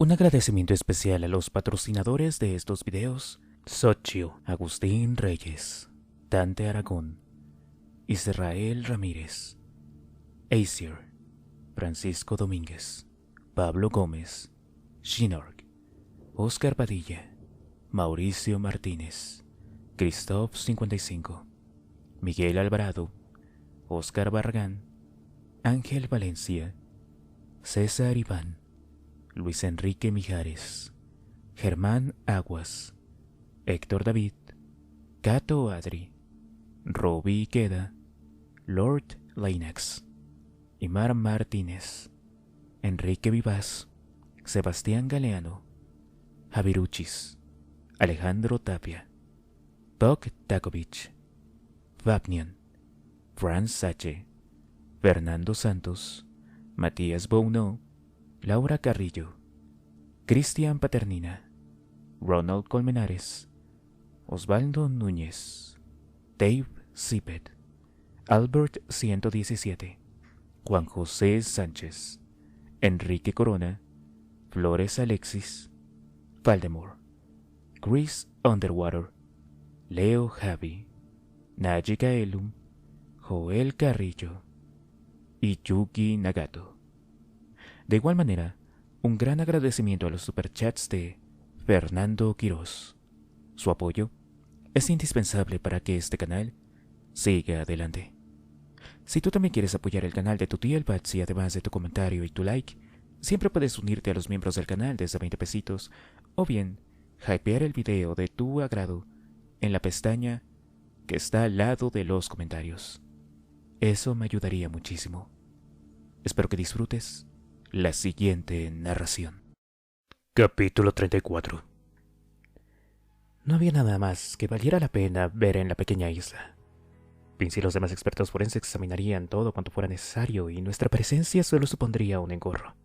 Un agradecimiento especial a los patrocinadores de estos videos: Xochitl, Agustín Reyes, Dante Aragón, Israel Ramírez, Aesir, Francisco Domínguez, Pablo Gómez, Shinorg, Oscar Padilla, Mauricio Martínez, Christoph 55, Miguel Alvarado, Oscar Barragán, Ángel Valencia, César Iván, Luis Enrique Mijares, Germán Aguas, Héctor David, Cato Adri, Roby Queda, Lord Linux, Imar Martínez, Enrique Vivas, Sebastián Galeano, Javiruchis, Alejandro Tapia, Tok Takovich, Vapnian, Franz Sache, Fernando Santos, Matías Bono, Laura Carrillo, Cristian Paternina, Ronald Colmenares, Osvaldo Núñez, Dave Zippet, Albert 117, Juan José Sánchez, Enrique Corona, Flores Alexis, Valdemar, Chris Underwater, Leo Javi, Naji Kaelum, Joel Carrillo y Yuki Nagato. De igual manera, un gran agradecimiento a los superchats de Fernando Quirós. Su apoyo es indispensable para que este canal siga adelante. Si tú también quieres apoyar el canal de tu tío el Patsy, además de tu comentario y tu like, siempre puedes unirte a los miembros del canal desde 20 pesitos, o bien hypear el video de tu agrado en la pestaña que está al lado de los comentarios. Eso me ayudaría muchísimo. Espero que disfrutes la siguiente narración. Capítulo 34. No había nada más que valiera la pena ver en la pequeña isla. Vince y los demás expertos forenses examinarían todo cuanto fuera necesario y nuestra presencia solo supondría un engorro.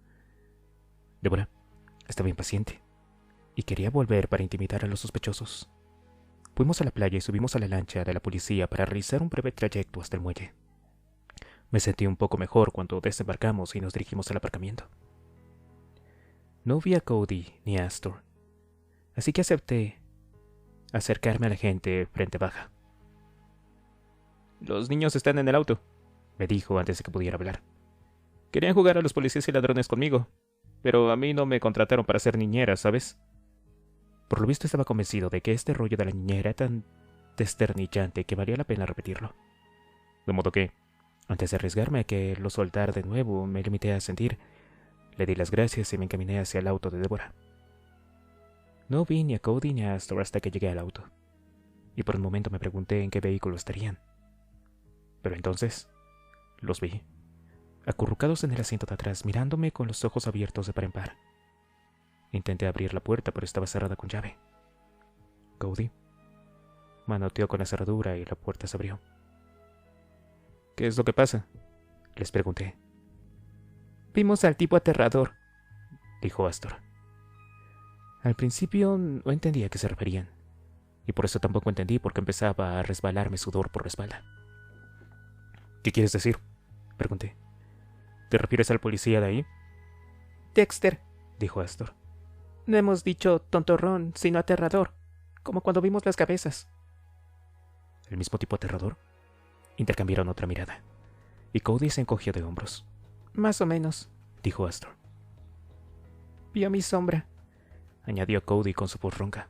Débora estaba impaciente y quería volver para intimidar a los sospechosos. Fuimos a la playa y subimos a la lancha de la policía para realizar un breve trayecto hasta el muelle. Me sentí un poco mejor cuando desembarcamos y nos dirigimos al aparcamiento. No vi a Cody ni a Astor, así que acepté acercarme a la gente frente baja. «Los niños están en el auto», me dijo antes de que pudiera hablar. «Querían jugar a los policías y ladrones conmigo, pero a mí no me contrataron para ser niñera, ¿sabes?» Por lo visto estaba convencido de que este rollo de la niñera era tan desternillante que valía la pena repetirlo. De modo que, antes de arriesgarme a que lo soltara de nuevo, me limité a sentir. Le di las gracias y me encaminé hacia el auto de Débora. No vi ni a Cody ni a Astor hasta que llegué al auto, y por un momento me pregunté en qué vehículo estarían. Pero entonces los vi, acurrucados en el asiento de atrás, mirándome con los ojos abiertos de par en par. Intenté abrir la puerta, pero estaba cerrada con llave. Cody manoteó con la cerradura y la puerta se abrió. «¿Qué es lo que pasa?», les pregunté. «Vimos al tipo aterrador», dijo Astor. Al principio no entendía a qué se referían, y por eso tampoco entendí por qué empezaba a resbalarme sudor por la espalda. «¿Qué quieres decir?», pregunté. «¿Te refieres al policía de ahí?». «Dexter», dijo Astor. «No hemos dicho tontorrón, sino aterrador, como cuando vimos las cabezas». «¿El mismo tipo aterrador?». Intercambiaron otra mirada, y Cody se encogió de hombros. «Más o menos», dijo Astor. «Vio mi sombra», añadió Cody con su voz ronca.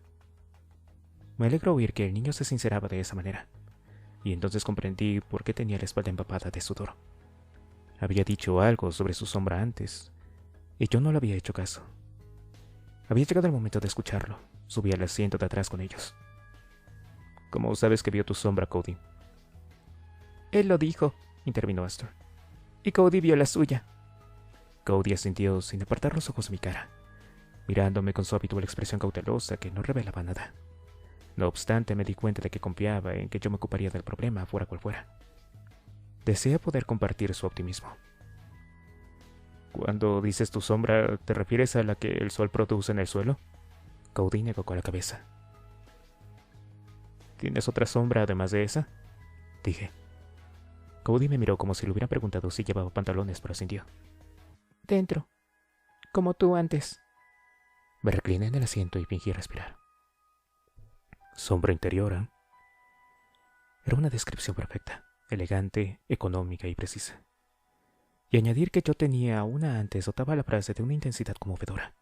Me alegró oír que el niño se sinceraba de esa manera, y entonces comprendí por qué tenía la espalda empapada de sudor. Había dicho algo sobre su sombra antes, y yo no le había hecho caso. Había llegado el momento de escucharlo. Subí al asiento de atrás con ellos. «¿Cómo sabes que vio tu sombra, Cody?». «Él lo dijo», intervino Astor. «Y Cody vio la suya». Cody asintió sin apartar los ojos de mi cara, mirándome con su habitual expresión cautelosa que no revelaba nada. No obstante, me di cuenta de que confiaba en que yo me ocuparía del problema, fuera cual fuera. Deseé poder compartir su optimismo. «Cuando dices tu sombra, ¿te refieres a la que el sol produce en el suelo?». Cody negó con la cabeza. «¿Tienes otra sombra además de esa?», dije. Cody me miró como si le hubiera preguntado si llevaba pantalones, pero asintió. «Dentro, como tú antes». Me recliné en el asiento y fingí respirar. Sombra interior, ¿eh? Era una descripción perfecta, elegante, económica y precisa. Y añadir que yo tenía una antes dotaba la frase de una intensidad conmovedora.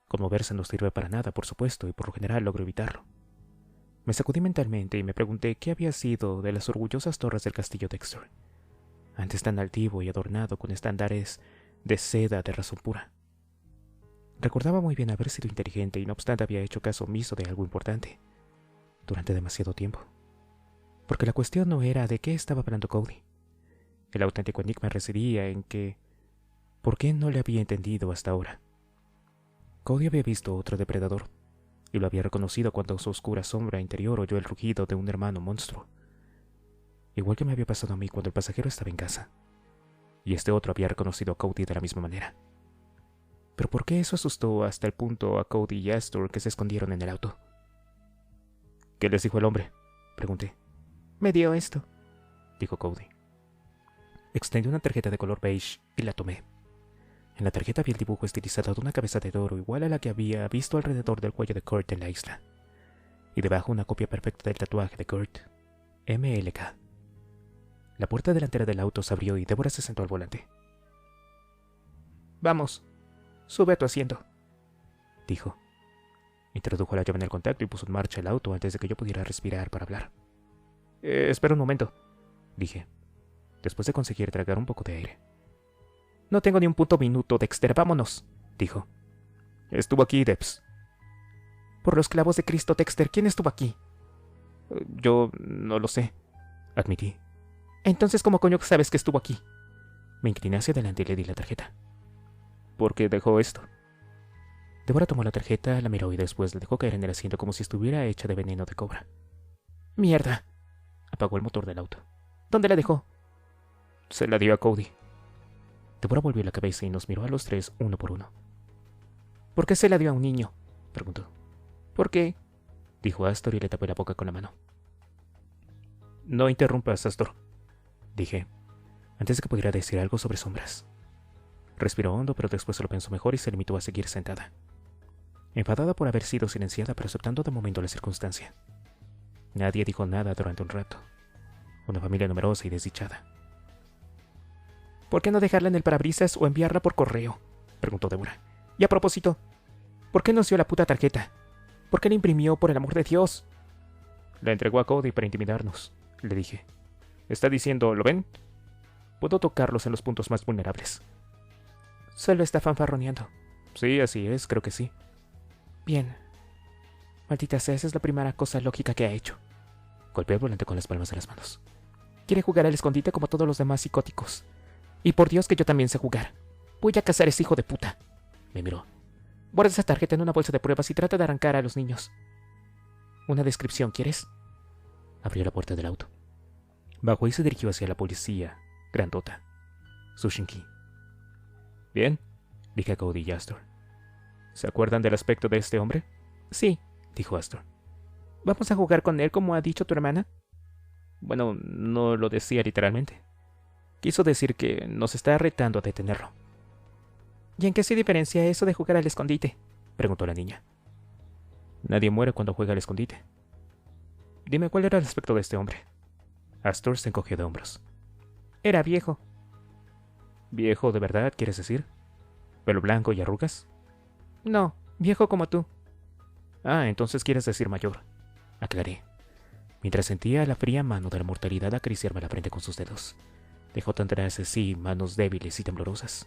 Conmoverse no sirve para nada, por supuesto, y por lo general logro evitarlo. Me sacudí mentalmente y me pregunté qué había sido de las orgullosas torres del castillo Dexter, antes tan altivo y adornado con estándares de seda de razón pura. Recordaba muy bien haber sido inteligente y no obstante había hecho caso omiso de algo importante, durante demasiado tiempo. Porque la cuestión no era de qué estaba hablando Cody. El auténtico enigma residía en que ¿por qué no le había entendido hasta ahora? Cody había visto otro depredador, y lo había reconocido cuando su oscura sombra interior oyó el rugido de un hermano monstruo. Igual que me había pasado a mí cuando el pasajero estaba en casa. Y este otro había reconocido a Cody de la misma manera. Pero ¿por qué eso asustó hasta el punto a Cody y Astor que se escondieron en el auto? ¿Qué les dijo el hombre?, pregunté. Me dio esto, dijo Cody. Extendió una tarjeta de color beige y la tomé. En la tarjeta había el dibujo estilizado de una cabeza de toro igual a la que había visto alrededor del cuello de Kurt en la isla. Y debajo una copia perfecta del tatuaje de Kurt. MLK. La puerta delantera del auto se abrió y Débora se sentó al volante. Vamos, sube a tu asiento, dijo. Introdujo la llave en el contacto y puso en marcha el auto antes de que yo pudiera respirar para hablar. Espera un momento, dije, después de conseguir tragar un poco de aire. No tengo ni un puto minuto, Dexter, vámonos, dijo. Estuvo aquí, Debs. Por los clavos de Cristo, Dexter, ¿quién estuvo aquí? Yo no lo sé, admití. Entonces, ¿cómo coño sabes que estuvo aquí? Me incliné hacia adelante y le di la tarjeta. ¿Por qué dejó esto? Débora tomó la tarjeta, la miró y después la dejó caer en el asiento como si estuviera hecha de veneno de cobra. ¡Mierda! Apagó el motor del auto. ¿Dónde la dejó? Se la dio a Cody. Débora volvió la cabeza y nos miró a los tres uno por uno. ¿Por qué se la dio a un niño?, preguntó. ¿Por qué?, dijo Astor y le tapó la boca con la mano. No interrumpas, Astor, dije, antes de que pudiera decir algo sobre sombras. Respiró hondo, pero después se lo pensó mejor y se limitó a seguir sentada, enfadada por haber sido silenciada, pero aceptando de momento la circunstancia. Nadie dijo nada durante un rato. Una familia numerosa y desdichada. ¿Por qué no dejarla en el parabrisas o enviarla por correo?, preguntó Débora. Y a propósito, ¿por qué nos dio la puta tarjeta? ¿Por qué la imprimió, por el amor de Dios? La entregó a Cody para intimidarnos, le dije. Está diciendo, ¿lo ven? Puedo tocarlos en los puntos más vulnerables. Solo está fanfarroneando. Sí, así es, creo que sí. Bien. Maldita sea, esa es la primera cosa lógica que ha hecho. Golpeé el volante con las palmas de las manos. Quiere jugar al escondite como todos los demás psicóticos. Y por Dios que yo también sé jugar. Voy a cazar a ese hijo de puta. Me miró. Guarda esa tarjeta en una bolsa de pruebas y trata de arrancar a los niños. Una descripción, ¿quieres? Abrió la puerta del auto. Bajó y se dirigió hacia la policía, grandota. Sushinki. Bien, dije a Cody y Astor. ¿Se acuerdan del aspecto de este hombre? Sí, dijo Astor. ¿Vamos a jugar con él como ha dicho tu hermana? Bueno, no lo decía literalmente. Quiso decir que nos está retando a detenerlo. ¿Y en qué se diferencia eso de jugar al escondite?, preguntó la niña. Nadie muere cuando juega al escondite. Dime cuál era el aspecto de este hombre. Astor se encogió de hombros. Era viejo. ¿Viejo de verdad, quieres decir? ¿Pelo blanco y arrugas? No, viejo como tú. Ah, entonces quieres decir mayor, aclaré, mientras sentía la fría mano de la mortalidad acariciarme la frente con sus dedos. Dejó tendrás así manos débiles y temblorosas.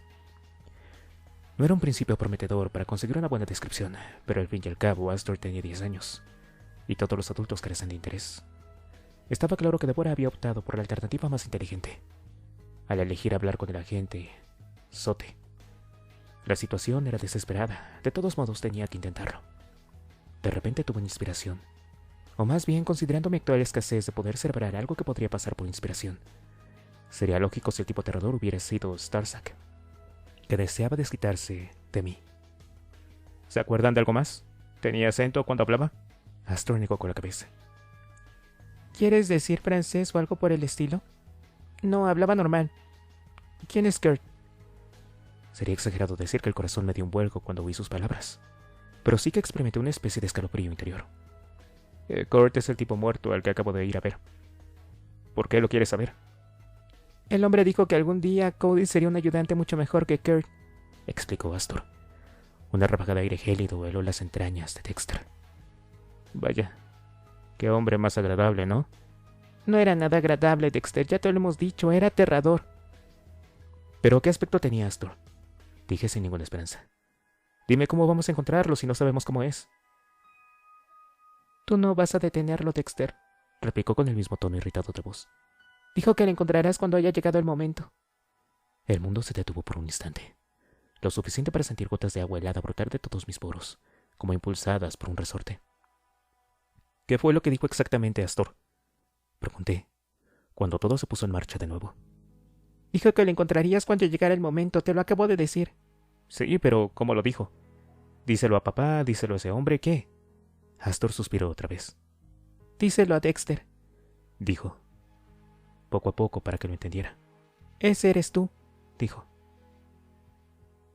No era un principio prometedor para conseguir una buena descripción, pero al fin y al cabo Astor tenía 10 años, y todos los adultos carecen de interés. Estaba claro que Débora había optado por la alternativa más inteligente, al elegir hablar con el agente Sote. La situación era desesperada, de todos modos tenía que intentarlo. De repente tuve una inspiración, o más bien considerando mi actual escasez de poder celebrar algo que podría pasar por inspiración. Sería lógico si el tipo aterrador hubiera sido Starsack, que deseaba desquitarse de mí. ¿Se acuerdan de algo más? ¿Tenía acento cuando hablaba? Astor negó con la cabeza. ¿Quieres decir francés o algo por el estilo? No, hablaba normal. ¿Quién es Kurt? Sería exagerado decir que el corazón me dio un vuelco cuando oí sus palabras. pero sí que experimenté una especie de escalofrío interior. Kurt es el tipo muerto al que acabo de ir a ver. ¿Por qué lo quieres saber? El hombre dijo que algún día Cody sería un ayudante mucho mejor que Kurt, explicó Astor. Una ráfaga de aire gélido heló las entrañas de Dexter. Vaya, qué hombre más agradable, ¿no? No era nada agradable, Dexter, ya te lo hemos dicho, era aterrador. ¿Pero qué aspecto tenía Astor? Dije sin ninguna esperanza. Dime cómo vamos a encontrarlo si no sabemos cómo es. Tú no vas a detenerlo, Dexter, replicó con el mismo tono irritado de voz. Dijo que lo encontrarás cuando haya llegado el momento. El mundo se detuvo por un instante, lo suficiente para sentir gotas de agua helada brotar de todos mis poros, como impulsadas por un resorte. ¿Qué fue lo que dijo exactamente Astor? Pregunté, cuando todo se puso en marcha de nuevo. Dijo que lo encontrarías cuando llegara el momento, te lo acabo de decir. Sí, pero ¿cómo lo dijo? Díselo a papá, díselo a ese hombre, ¿qué? Astor suspiró otra vez. Díselo a Dexter, dijo, poco a poco para que lo entendiera. Ese eres tú, dijo.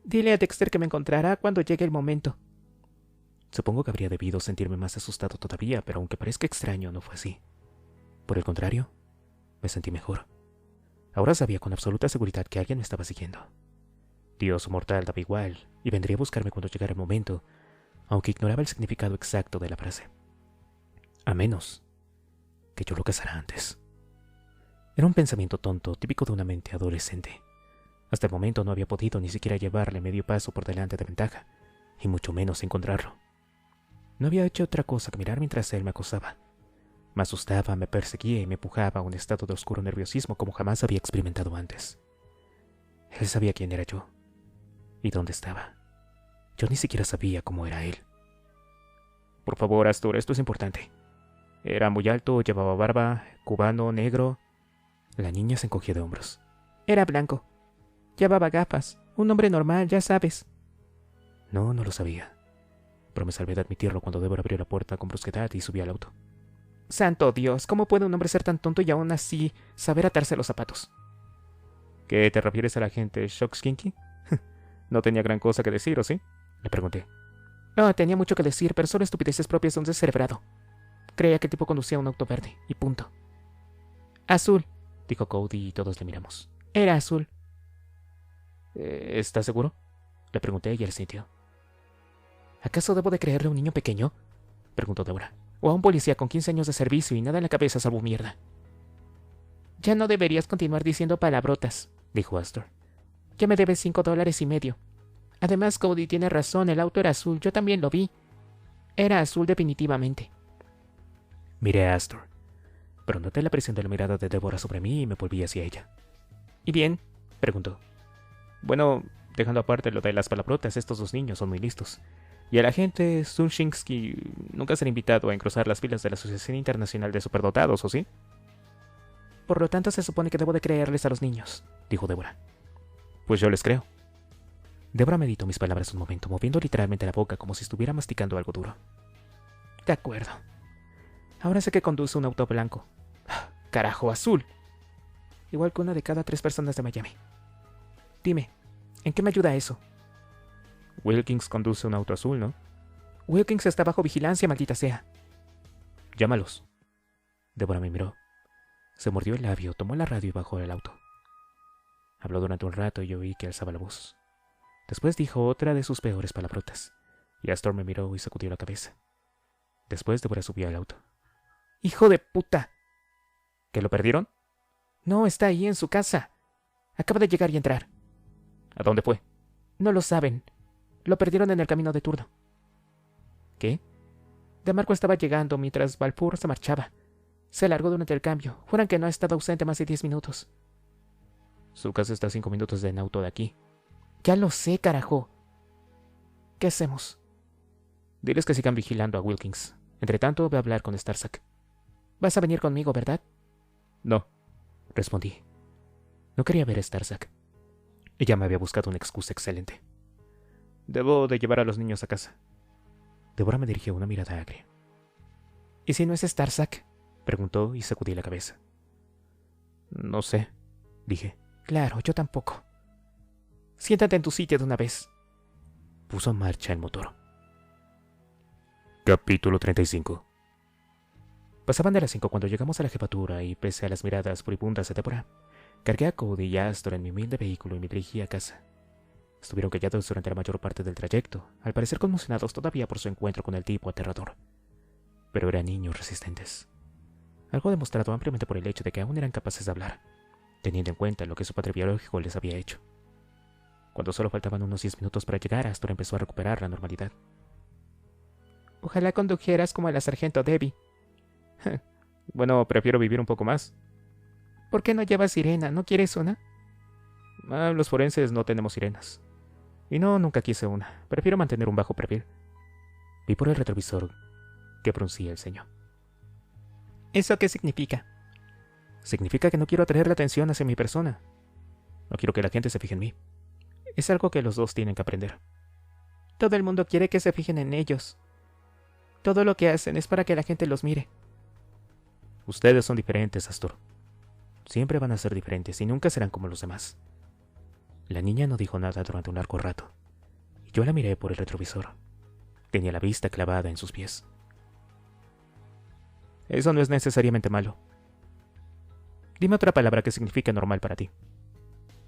Dile a Dexter que me encontrará cuando llegue el momento. Supongo que habría debido sentirme más asustado todavía, pero aunque parezca extraño, no fue así. Por el contrario, me sentí mejor. Ahora sabía con absoluta seguridad que alguien me estaba siguiendo. Dios mortal daba igual, y vendría a buscarme cuando llegara el momento, aunque ignoraba el significado exacto de la frase. A menos que yo lo cazara antes. Era un pensamiento tonto, típico de una mente adolescente. Hasta el momento no había podido ni siquiera llevarle medio paso por delante de ventaja, y mucho menos encontrarlo. No había hecho otra cosa que mirar mientras él me acosaba. Me asustaba, me perseguía y me empujaba a un estado de oscuro nerviosismo como jamás había experimentado antes. Él sabía quién era yo y dónde estaba. Yo ni siquiera sabía cómo era él. Por favor, Astor, esto es importante. Era muy alto, llevaba barba, cubano, negro. La niña se encogió de hombros. Era blanco. Llevaba gafas. Un hombre normal, ya sabes. No, no lo sabía. Pero me salvé de admitirlo cuando Deborah abrió la puerta con brusquedad y subí al auto. Santo Dios, ¿cómo puede un hombre ser tan tonto y aún así saber atarse los zapatos? ¿Qué te refieres a la gente Shockskinky? No tenía gran cosa que decir, ¿o sí? Le pregunté. No, tenía mucho que decir, pero solo estupideces propias de un descerebrado. Creía que el tipo conducía un auto verde, y punto. Azul, dijo Cody y todos le miramos. Era azul. ¿Estás seguro? Le pregunté y él sintió. ¿Acaso debo de creerle a un niño pequeño? Preguntó Deborah. O a un policía con 15 años de servicio y nada en la cabeza salvo mierda. Ya no deberías continuar diciendo palabrotas, dijo Astor. Ya me debes $5.50. Además, Cody tiene razón, el auto era azul, yo también lo vi. Era azul definitivamente. Miré a Astor, pero noté la presión de la mirada de Deborah sobre mí y me volví hacia ella. ¿Y bien? Preguntó. Bueno, dejando aparte lo de las palabrotas, estos dos niños son muy listos. Y el agente Sunshinsky nunca será invitado a engrosar las filas de la Asociación Internacional de Superdotados, ¿o sí? Por lo tanto, se supone que debo de creerles a los niños, dijo Deborah. Pues yo les creo. Deborah meditó mis palabras un momento, moviendo literalmente la boca como si estuviera masticando algo duro. De acuerdo. Ahora sé que conduce un auto blanco. Carajo, azul. Igual que una de cada 3 personas de Miami. Dime, ¿en qué me ayuda eso? Wilkins conduce un auto azul, ¿no? Wilkins está bajo vigilancia, maldita sea. Llámalos. Deborah me miró. Se mordió el labio, tomó la radio y bajó del auto. Habló durante un rato y oí que alzaba la voz. Después dijo otra de sus peores palabrotas, y Astor me miró y sacudió la cabeza. Después Deborah subió al auto. ¡Hijo de puta! ¿Que lo perdieron? No, está ahí en su casa. Acaba de llegar y entrar. ¿A dónde fue? No lo saben. Lo perdieron en el camino de turno. ¿Qué? DeMarco estaba llegando mientras Balfour se marchaba. Se largó durante el cambio. Juran que no ha estado ausente más de 10 minutos. Su casa está a 5 minutos en auto de aquí. Ya lo sé, carajo. ¿Qué hacemos? Diles que sigan vigilando a Wilkins. Entre tanto, voy a hablar con Starsack. Vas a venir conmigo, ¿verdad? No, respondí. No quería ver a Starsack. Ella me había buscado una excusa excelente. Debo de llevar a los niños a casa. Deborah me dirigió una mirada agria. ¿Y si no es Starsack? Preguntó y sacudí la cabeza. No sé, dije. Claro, yo tampoco. Siéntate en tu sitio de una vez. Puso en marcha el motor. Capítulo 35. Pasaban de las 5 cuando llegamos a la jefatura y, pese a las miradas furibundas de Deborah, cargué a Cody y a Astor en mi humilde vehículo y me dirigí a casa. Estuvieron callados durante la mayor parte del trayecto, al parecer conmocionados todavía por su encuentro con el tipo aterrador. Pero eran niños resistentes. Algo demostrado ampliamente por el hecho de que aún eran capaces de hablar, teniendo en cuenta lo que su padre biológico les había hecho. Cuando solo faltaban unos 10 minutos para llegar, Astor empezó a recuperar la normalidad. Ojalá condujeras como la sargento Debbie. Bueno, prefiero vivir un poco más. ¿Por qué no llevas sirena? ¿No quieres una? Los forenses no tenemos sirenas. Y no, nunca quise una. Prefiero mantener un bajo perfil. Vi por el retrovisor que fruncía el ceño. ¿Eso qué significa? Significa que no quiero atraer la atención hacia mi persona. No quiero que la gente se fije en mí. Es algo que los dos tienen que aprender. Todo el mundo quiere que se fijen en ellos. Todo lo que hacen es para que la gente los mire. Ustedes son diferentes, Astor. Siempre van a ser diferentes y nunca serán como los demás. La niña no dijo nada durante un largo rato, y yo la miré por el retrovisor. Tenía la vista clavada en sus pies. Eso no es necesariamente malo. Dime otra palabra que signifique normal para ti.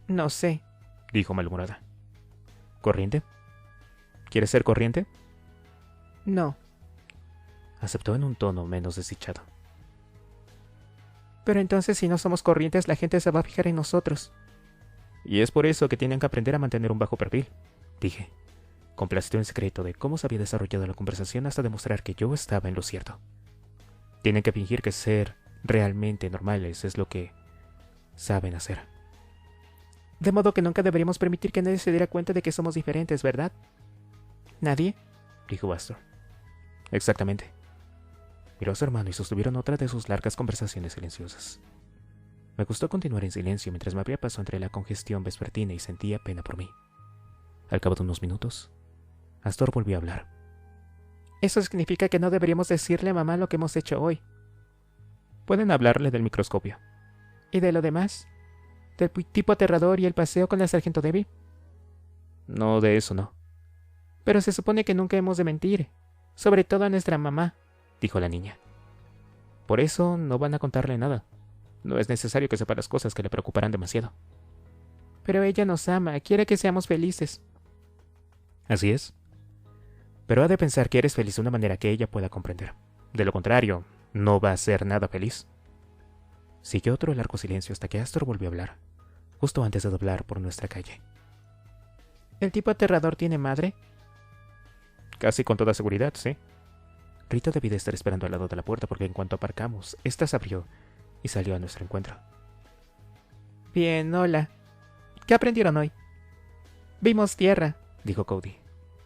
No sé, dijo malhumorada. ¿Corriente? ¿Quieres ser corriente? No. Aceptó en un tono menos desdichado. Pero entonces si no somos corrientes, la gente se va a fijar en nosotros. Y es por eso que tienen que aprender a mantener un bajo perfil, dije, complacido en secreto de cómo se había desarrollado la conversación hasta demostrar que yo estaba en lo cierto. Tienen que fingir que ser realmente normales es lo que saben hacer. De modo que nunca deberíamos permitir que nadie se diera cuenta de que somos diferentes, ¿verdad? ¿Nadie? Dijo Astor. Exactamente. Miró a su hermano y sostuvieron otra de sus largas conversaciones silenciosas. Me gustó continuar en silencio mientras me abría paso entre la congestión vespertina y sentía pena por mí. Al cabo de unos minutos, Astor volvió a hablar. Eso significa que no deberíamos decirle a mamá lo que hemos hecho hoy. Pueden hablarle del microscopio. ¿Y de lo demás? ¿Del tipo aterrador y el paseo con la sargento Debbie? No, de eso no. Pero se supone que nunca hemos de mentir, sobre todo a nuestra mamá, dijo la niña. Por eso no van a contarle nada. No es necesario que sepa las cosas que le preocuparán demasiado. Pero ella nos ama, quiere que seamos felices. Así es. Pero ha de pensar que eres feliz de una manera que ella pueda comprender. De lo contrario, no va a ser nada feliz. Siguió otro largo silencio hasta que Astor volvió a hablar, justo antes de doblar por nuestra calle. ¿El tipo aterrador tiene madre? Casi con toda seguridad, sí. Rita debía de estar esperando al lado de la puerta porque en cuanto aparcamos, ésta se abrió y salió a nuestro encuentro. Bien, hola. ¿Qué aprendieron hoy? Vimos tierra, dijo Cody.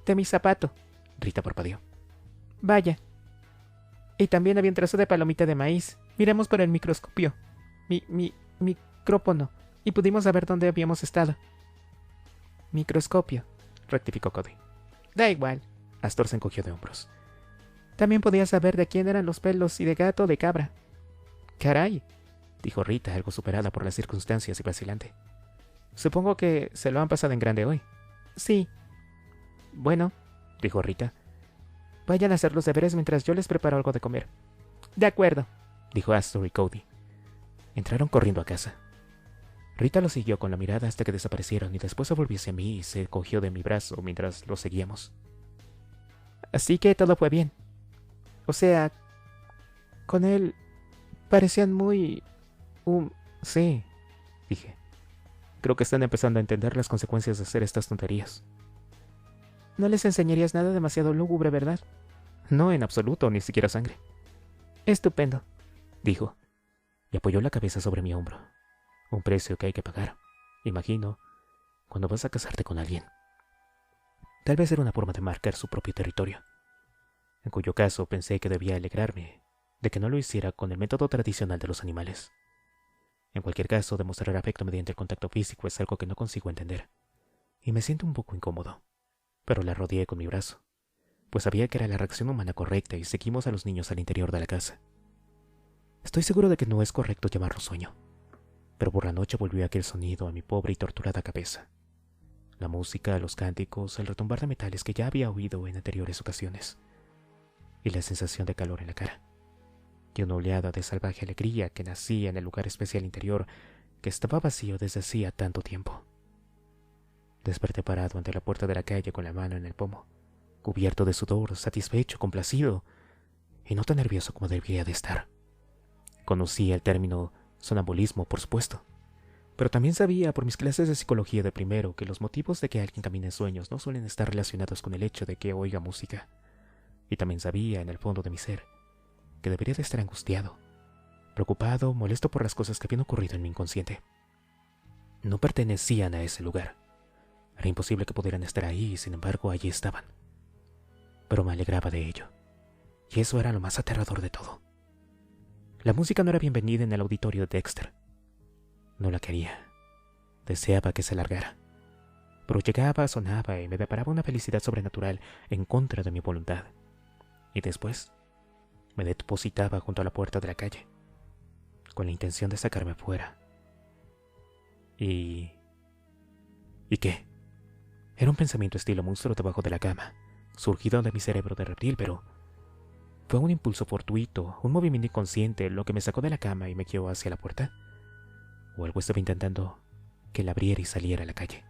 De mi zapato. Rita parpadeó. Vaya. Y también había un trozo de palomita de maíz. Miramos por el microscopio. Micrófono. Y pudimos saber dónde habíamos estado. Microscopio, rectificó Cody. Da igual. Astor se encogió de hombros. También podía saber de quién eran los pelos y de gato o de cabra. Caray, dijo Rita, algo superada por las circunstancias y vacilante. Supongo que se lo han pasado en grande hoy. Sí. Bueno, dijo Rita. Vayan a hacer los deberes mientras yo les preparo algo de comer. De acuerdo, dijo Astor y Cody. Entraron corriendo a casa. Rita lo siguió con la mirada hasta que desaparecieron y después se volvió hacia mí y se cogió de mi brazo mientras lo seguíamos. Así que todo fue bien. O sea, con él parecían muy... Sí, dije. Creo que están empezando a entender las consecuencias de hacer estas tonterías. No les enseñarías nada demasiado lúgubre, ¿verdad? No, en absoluto, ni siquiera sangre. Estupendo, dijo, y apoyó la cabeza sobre mi hombro. Un precio que hay que pagar, imagino, cuando vas a casarte con alguien. Tal vez era una forma de marcar su propio territorio, en cuyo caso pensé que debía alegrarme de que no lo hiciera con el método tradicional de los animales. En cualquier caso, demostrar afecto mediante el contacto físico es algo que no consigo entender, y me siento un poco incómodo, pero la rodeé con mi brazo, pues sabía que era la reacción humana correcta y seguimos a los niños al interior de la casa. Estoy seguro de que no es correcto llamarlo sueño, pero por la noche volvió aquel sonido a mi pobre y torturada cabeza. La música, los cánticos, el retumbar de metales que ya había oído en anteriores ocasiones. y la sensación de calor en la cara, y una oleada de salvaje alegría que nacía en el lugar especial interior que estaba vacío desde hacía tanto tiempo. Desperté parado ante la puerta de la calle con la mano en el pomo, cubierto de sudor, satisfecho, complacido, y no tan nervioso como debía de estar. Conocía el término sonambulismo, por supuesto, pero también sabía por mis clases de psicología de primero que los motivos de que alguien camine en sueños no suelen estar relacionados con el hecho de que oiga música. Y también sabía, en el fondo de mi ser, que debería de estar angustiado, preocupado, molesto por las cosas que habían ocurrido en mi inconsciente. No pertenecían a ese lugar. Era imposible que pudieran estar ahí y sin embargo allí estaban. Pero me alegraba de ello. Y eso era lo más aterrador de todo. La música no era bienvenida en el auditorio de Dexter. No la quería. Deseaba que se largara. Pero llegaba, sonaba y me deparaba una felicidad sobrenatural en contra de mi voluntad. Y después me depositaba junto a la puerta de la calle, con la intención de sacarme fuera. ¿Y qué? Era un pensamiento estilo monstruo debajo de la cama, surgido de mi cerebro de reptil, pero fue un impulso fortuito, un movimiento inconsciente lo que me sacó de la cama y me guió hacia la puerta. O algo estaba intentando que la abriera y saliera a la calle.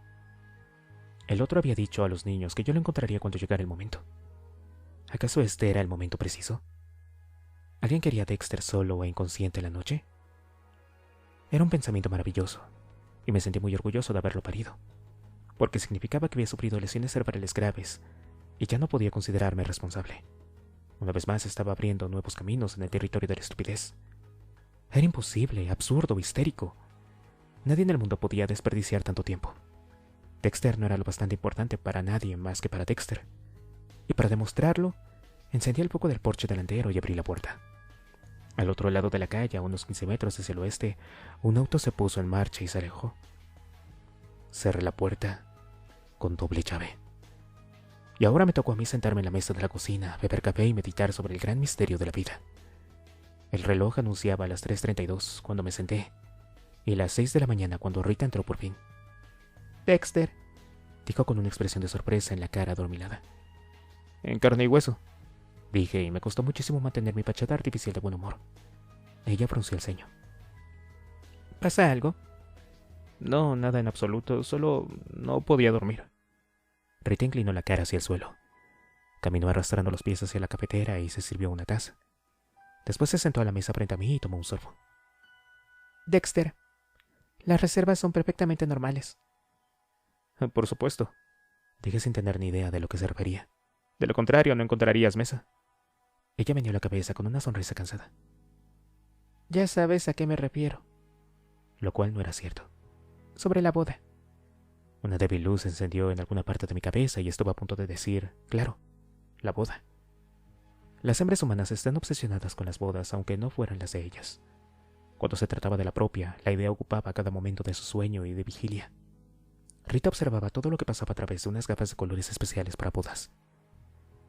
El otro había dicho a los niños que yo lo encontraría cuando llegara el momento. ¿Acaso este era el momento preciso? ¿Alguien quería a Dexter solo e inconsciente en la noche? Era un pensamiento maravilloso, y me sentí muy orgulloso de haberlo parido, porque significaba que había sufrido lesiones cerebrales graves y ya no podía considerarme responsable. Una vez más estaba abriendo nuevos caminos en el territorio de la estupidez. Era imposible, absurdo, histérico. Nadie en el mundo podía desperdiciar tanto tiempo. Dexter no era lo bastante importante para nadie más que para Dexter. Y para demostrarlo, encendí el foco del porche delantero y abrí la puerta. Al otro lado de la calle, a unos 15 metros hacia el oeste, un auto se puso en marcha y se alejó. Cerré la puerta con doble llave. Y ahora me tocó a mí sentarme en la mesa de la cocina, beber café y meditar sobre el gran misterio de la vida. El reloj anunciaba las 3:32 cuando me senté, y las 6 de la mañana cuando Rita entró por fin. «Dexter», dijo con una expresión de sorpresa en la cara adormilada. «En carne y hueso», dije, y me costó muchísimo mantener mi fachada artificial de buen humor. Ella frunció el ceño. «¿Pasa algo?» «No, nada en absoluto, solo no podía dormir». Rita inclinó la cara hacia el suelo. Caminó arrastrando los pies hacia la cafetera y se sirvió una taza. Después se sentó a la mesa frente a mí y tomó un sorbo. «Dexter, las reservas son perfectamente normales». «Por supuesto», dije sin tener ni idea de lo que se refería. «De lo contrario, no encontrarías mesa». Ella meneó la cabeza con una sonrisa cansada. «Ya sabes a qué me refiero». Lo cual no era cierto. «Sobre la boda». Una débil luz se encendió en alguna parte de mi cabeza y estuve a punto de decir, claro, la boda. Las hembras humanas están obsesionadas con las bodas, aunque no fueran las de ellas. Cuando se trataba de la propia, la idea ocupaba cada momento de su sueño y de vigilia. Rita observaba todo lo que pasaba a través de unas gafas de colores especiales para bodas.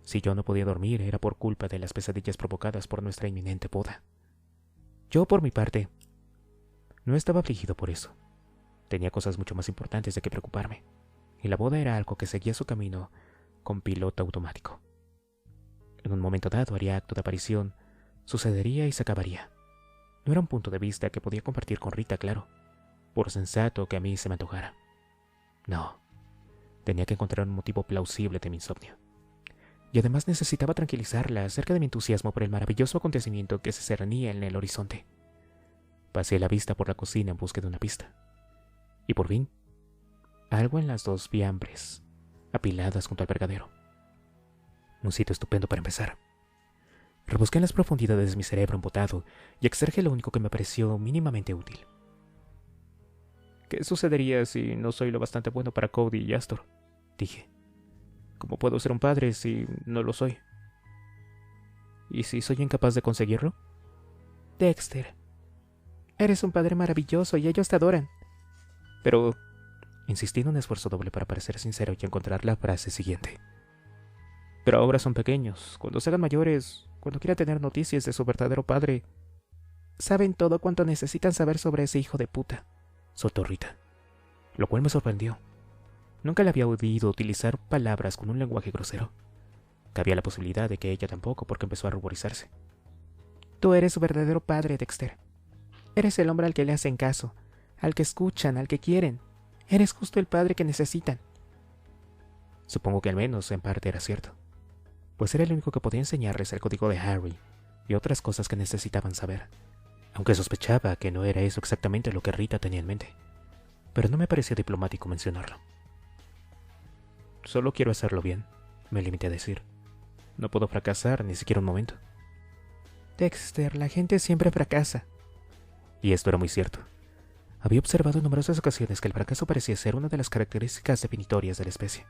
Si yo no podía dormir, era por culpa de las pesadillas provocadas por nuestra inminente boda. Yo, por mi parte, no estaba afligido por eso. Tenía cosas mucho más importantes de que preocuparme, y la boda era algo que seguía su camino con piloto automático. En un momento dado haría acto de aparición, sucedería y se acabaría. No era un punto de vista que podía compartir con Rita, claro, por sensato que a mí se me antojara. No, tenía que encontrar un motivo plausible de mi insomnio. Y además necesitaba tranquilizarla acerca de mi entusiasmo por el maravilloso acontecimiento que se cernía en el horizonte. Pasé la vista por la cocina en busca de una pista. Y por fin, algo en las dos fiambres, apiladas junto al fregadero. Un sitio estupendo para empezar. Rebusqué en las profundidades de mi cerebro embotado y extraje lo único que me pareció mínimamente útil. ¿Qué sucedería si no soy lo bastante bueno para Cody y Astor?, dije. ¿Cómo puedo ser un padre si no lo soy? ¿Y si soy incapaz de conseguirlo? Dexter, eres un padre maravilloso y ellos te adoran. Pero insistí en un esfuerzo doble para parecer sincero y encontrar la frase siguiente. Pero ahora son pequeños. Cuando se hagan mayores, cuando quieran tener noticias de su verdadero padre, saben todo cuanto necesitan saber sobre ese hijo de puta, soltó Rita, lo cual me sorprendió. Nunca le había oído utilizar palabras con un lenguaje grosero. cabía la posibilidad de que ella tampoco, porque empezó a ruborizarse. Tú eres su verdadero padre, Dexter. Eres el hombre al que le hacen caso, al que escuchan, al que quieren. Eres justo el padre que necesitan. Supongo que al menos en parte era cierto, pues era el único que podía enseñarles el código de Harry y otras cosas que necesitaban saber, aunque sospechaba que no era eso exactamente lo que Rita tenía en mente, pero no me pareció diplomático mencionarlo. Solo quiero hacerlo bien, me limité a decir. No puedo fracasar ni siquiera un momento. Dexter, la gente siempre fracasa. Y esto era muy cierto. Había observado en numerosas ocasiones que el fracaso parecía ser una de las características definitorias de la especie.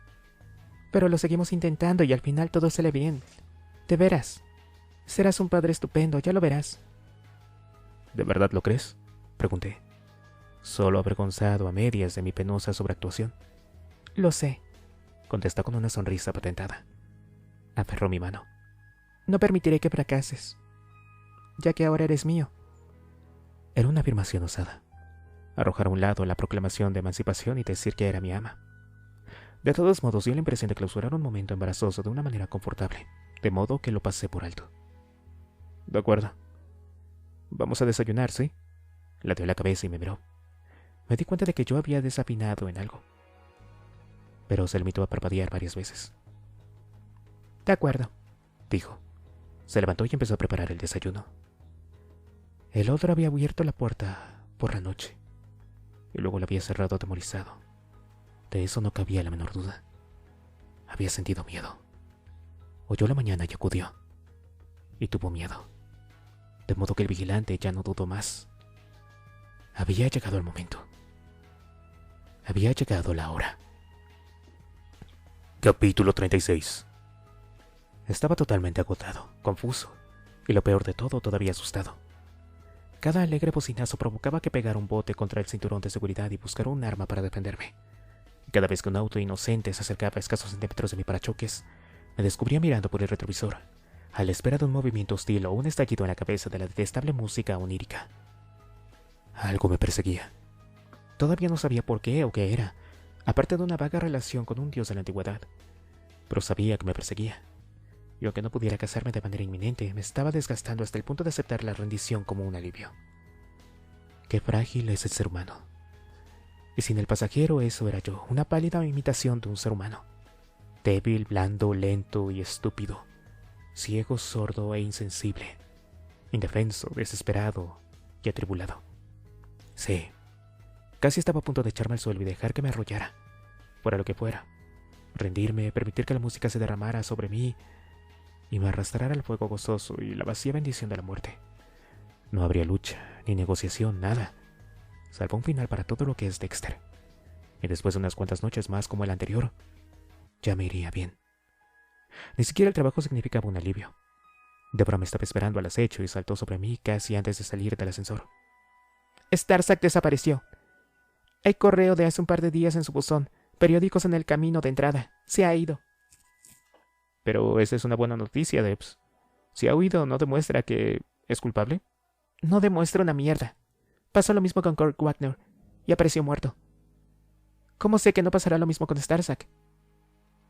Pero lo seguimos intentando y al final todo sale bien. De veras. Serás un padre estupendo, ya lo verás. ¿De verdad lo crees?, pregunté, solo avergonzado a medias de mi penosa sobreactuación. Lo sé, contestó con una sonrisa patentada. Aferró mi mano. No permitiré que fracases, ya que ahora eres mío. Era una afirmación osada. Arrojar a un lado la proclamación de emancipación y decir que era mi ama. De todos modos, dio la impresión de clausurar un momento embarazoso de una manera confortable, de modo que lo pasé por alto. De acuerdo. Vamos a desayunar, ¿sí? Ladeó la cabeza y me miró. Me di cuenta de que yo había desafinado en algo, pero se limitó a parpadear varias veces. De acuerdo, dijo. Se levantó y empezó a preparar el desayuno. El otro había abierto la puerta por la noche y luego la había cerrado atemorizado. De eso no cabía la menor duda. Había sentido miedo. Oyó la mañana y acudió. Y tuvo miedo. De modo que el vigilante ya no dudó más. Había llegado el momento. Había llegado la hora. Capítulo 36. Estaba totalmente agotado, confuso, y lo peor de todo, todavía asustado. Cada alegre bocinazo provocaba que pegara un bote contra el cinturón de seguridad y buscara un arma para defenderme. Cada vez que un auto inocente se acercaba a escasos centímetros de mi parachoques, me descubría mirando por el retrovisor, a la espera de un movimiento hostil o un estallido en la cabeza de la detestable música onírica. Algo me perseguía. Todavía no sabía por qué o qué era, aparte de una vaga relación con un dios de la antigüedad, pero sabía que me perseguía. Y aunque no pudiera casarme de manera inminente, me estaba desgastando hasta el punto de aceptar la rendición como un alivio. Qué frágil es el ser humano. Y sin el pasajero eso era yo, una pálida imitación de un ser humano. Débil, blando, lento y estúpido. Ciego, sordo e insensible. Indefenso, desesperado y atribulado. Sí, casi estaba a punto de echarme al suelo y dejar que me arrollara, fuera lo que fuera. Rendirme, permitir que la música se derramara sobre mí y me arrastrara al fuego gozoso y la vacía bendición de la muerte. No habría lucha, ni negociación, nada, salvo un final para todo lo que es Dexter. Y después de unas cuantas noches más como el anterior, ya me iría bien. Ni siquiera el trabajo significaba un alivio. Deborah me estaba esperando al acecho y saltó sobre mí casi antes de salir del ascensor. Starzak desapareció. Hay correo de hace un par de días en su buzón, periódicos en el camino de entrada. Se ha ido. Pero esa es una buena noticia, Debs. Si ha huido, ¿no demuestra que es culpable? No demuestra una mierda. Pasó lo mismo con Kurt Wagner y apareció muerto. ¿Cómo sé que no pasará lo mismo con Starzak?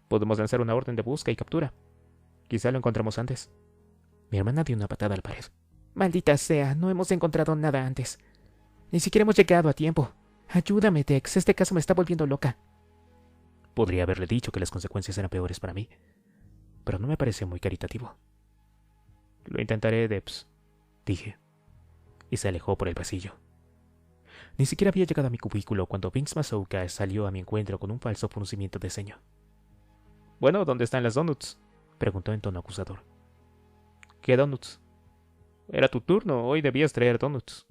Podemos lanzar una orden de busca y captura. Quizá lo encontremos antes. Mi hermana dio una patada a la pared. Maldita sea, no hemos encontrado nada antes. Ni siquiera hemos llegado a tiempo. Ayúdame, Tex, este caso me está volviendo loca. Podría haberle dicho que las consecuencias eran peores para mí, pero no me pareció muy caritativo. Lo intentaré, Debs, dije, y se alejó por el pasillo. Ni siquiera había llegado a mi cubículo cuando Vince Mazzouka salió a mi encuentro con un falso fruncimiento de ceño. «Bueno, ¿dónde están las donuts?», preguntó en tono acusador. «¿Qué donuts?». «Era tu turno, hoy debías traer donuts».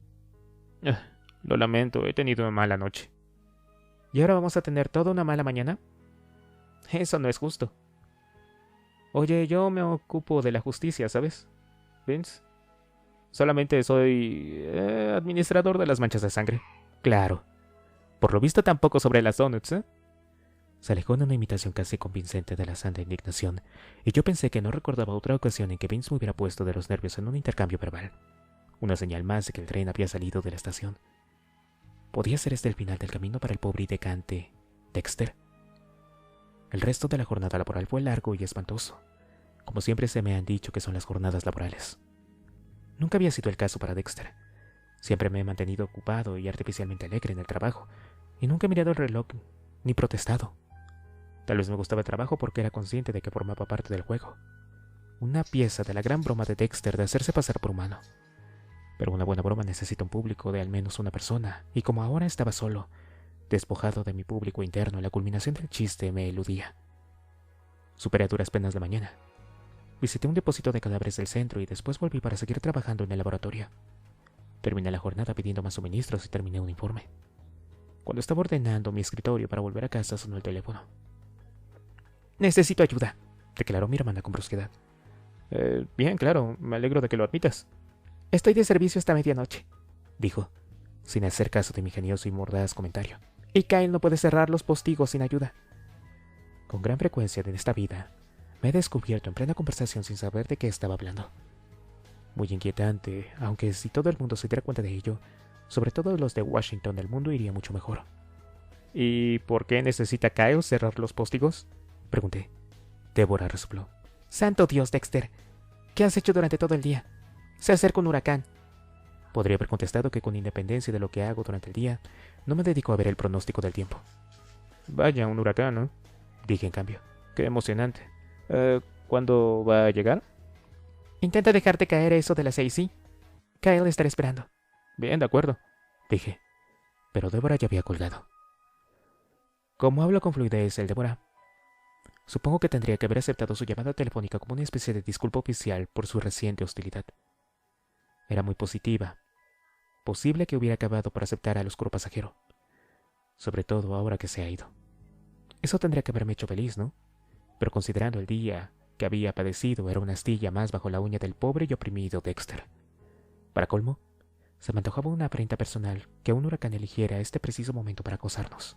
«Lo lamento, he tenido una mala noche». ¿Y ahora vamos a tener toda una mala mañana? Eso no es justo. Oye, yo me ocupo de la justicia, ¿sabes, Vince? Solamente soy administrador de las manchas de sangre. Claro. Por lo visto tampoco sobre las donuts, ¿eh? Se alejó en una imitación casi convincente de la santa indignación, y yo pensé que no recordaba otra ocasión en que Vince me hubiera puesto de los nervios en un intercambio verbal. Una señal más de que el tren había salido de la estación. ¿Podía ser este el final del camino para el pobre y decante Dexter? El resto de la jornada laboral fue largo y espantoso, como siempre se me han dicho que son las jornadas laborales. Nunca había sido el caso para Dexter. Siempre me he mantenido ocupado y artificialmente alegre en el trabajo, y nunca he mirado el reloj ni protestado. Tal vez me gustaba el trabajo porque era consciente de que formaba parte del juego. Una pieza de la gran broma de Dexter de hacerse pasar por humano. Pero una buena broma necesita un público de al menos una persona, y como ahora estaba solo, despojado de mi público interno, la culminación del chiste me eludía. Superé a duras penas la mañana. Visité un depósito de cadáveres del centro y después volví para seguir trabajando en el laboratorio. Terminé la jornada pidiendo más suministros y terminé un informe. Cuando estaba ordenando mi escritorio para volver a casa sonó el teléfono. «Necesito ayuda», declaró mi hermana con brusquedad. Bien, claro, me alegro de que lo admitas. «Estoy de servicio hasta medianoche», dijo, sin hacer caso de mi ingenioso y mordaz comentario. «Y Kyle no puede cerrar los postigos sin ayuda». Con gran frecuencia en esta vida, me he descubierto en plena conversación sin saber de qué estaba hablando. Muy inquietante, aunque si todo el mundo se diera cuenta de ello, sobre todo los de Washington, el mundo iría mucho mejor. «¿Y por qué necesita Kyle cerrar los postigos?», pregunté. Débora resopló. «Santo Dios, Dexter, ¿qué has hecho durante todo el día? Se acerca un huracán». Podría haber contestado que con independencia de lo que hago durante el día, no me dedico a ver el pronóstico del tiempo. «Vaya, un huracán, ¿no?», dije en cambio. «Qué emocionante. ¿Cuándo va a llegar?». «Intenta dejarte caer eso de las 6, ¿sí? Kyle estará esperando». «Bien, de acuerdo», dije. Pero Débora ya había colgado. Como hablo con fluidez el Débora, supongo que tendría que haber aceptado su llamada telefónica como una especie de disculpa oficial por su reciente hostilidad. Era muy positiva. Posible que hubiera acabado por aceptar al oscuro pasajero. Sobre todo ahora que se ha ido. Eso tendría que haberme hecho feliz, ¿no? Pero considerando el día que había padecido, era una astilla más bajo la uña del pobre y oprimido Dexter. Para colmo, se me antojaba una afrenta personal que un huracán eligiera este preciso momento para acosarnos.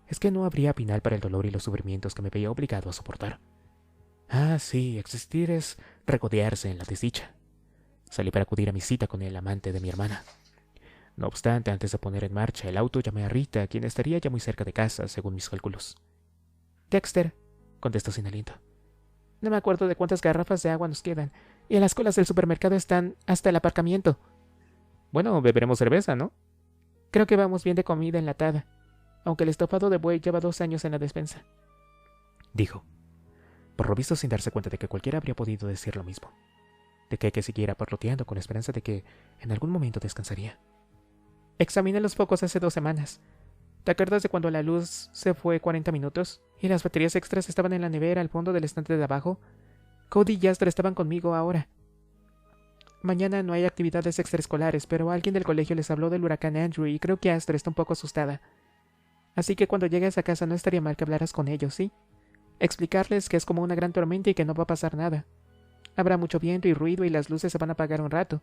Es que no habría final para el dolor y los sufrimientos que me veía obligado a soportar. Ah, sí, existir es regodearse en la desdicha. Salí para acudir a mi cita con el amante de mi hermana. No obstante, antes de poner en marcha el auto, llamé a Rita, quien estaría ya muy cerca de casa, según mis cálculos. «Dexter», contestó sin aliento. «No me acuerdo de cuántas garrafas de agua nos quedan, y las colas del supermercado están hasta el aparcamiento». «Bueno, beberemos cerveza, ¿no?». «Creo que vamos bien de comida enlatada, aunque el estofado de buey lleva 2 años en la despensa», dijo, por lo visto sin darse cuenta de que cualquiera habría podido decir lo mismo, de que siguiera parloteando con la esperanza de que en algún momento descansaría. «Examiné los focos hace 2 semanas. ¿Te acuerdas de cuando la luz se fue 40 minutos y las baterías extras estaban en la nevera al fondo del estante de abajo? Cody y Astor estaban conmigo ahora. Mañana no hay actividades extraescolares, pero alguien del colegio les habló del huracán Andrew y creo que Astor está un poco asustada. Así que cuando llegues a casa no estaría mal que hablaras con ellos, ¿sí? Explicarles que es como una gran tormenta y que no va a pasar nada. Habrá mucho viento y ruido y las luces se van a apagar un rato.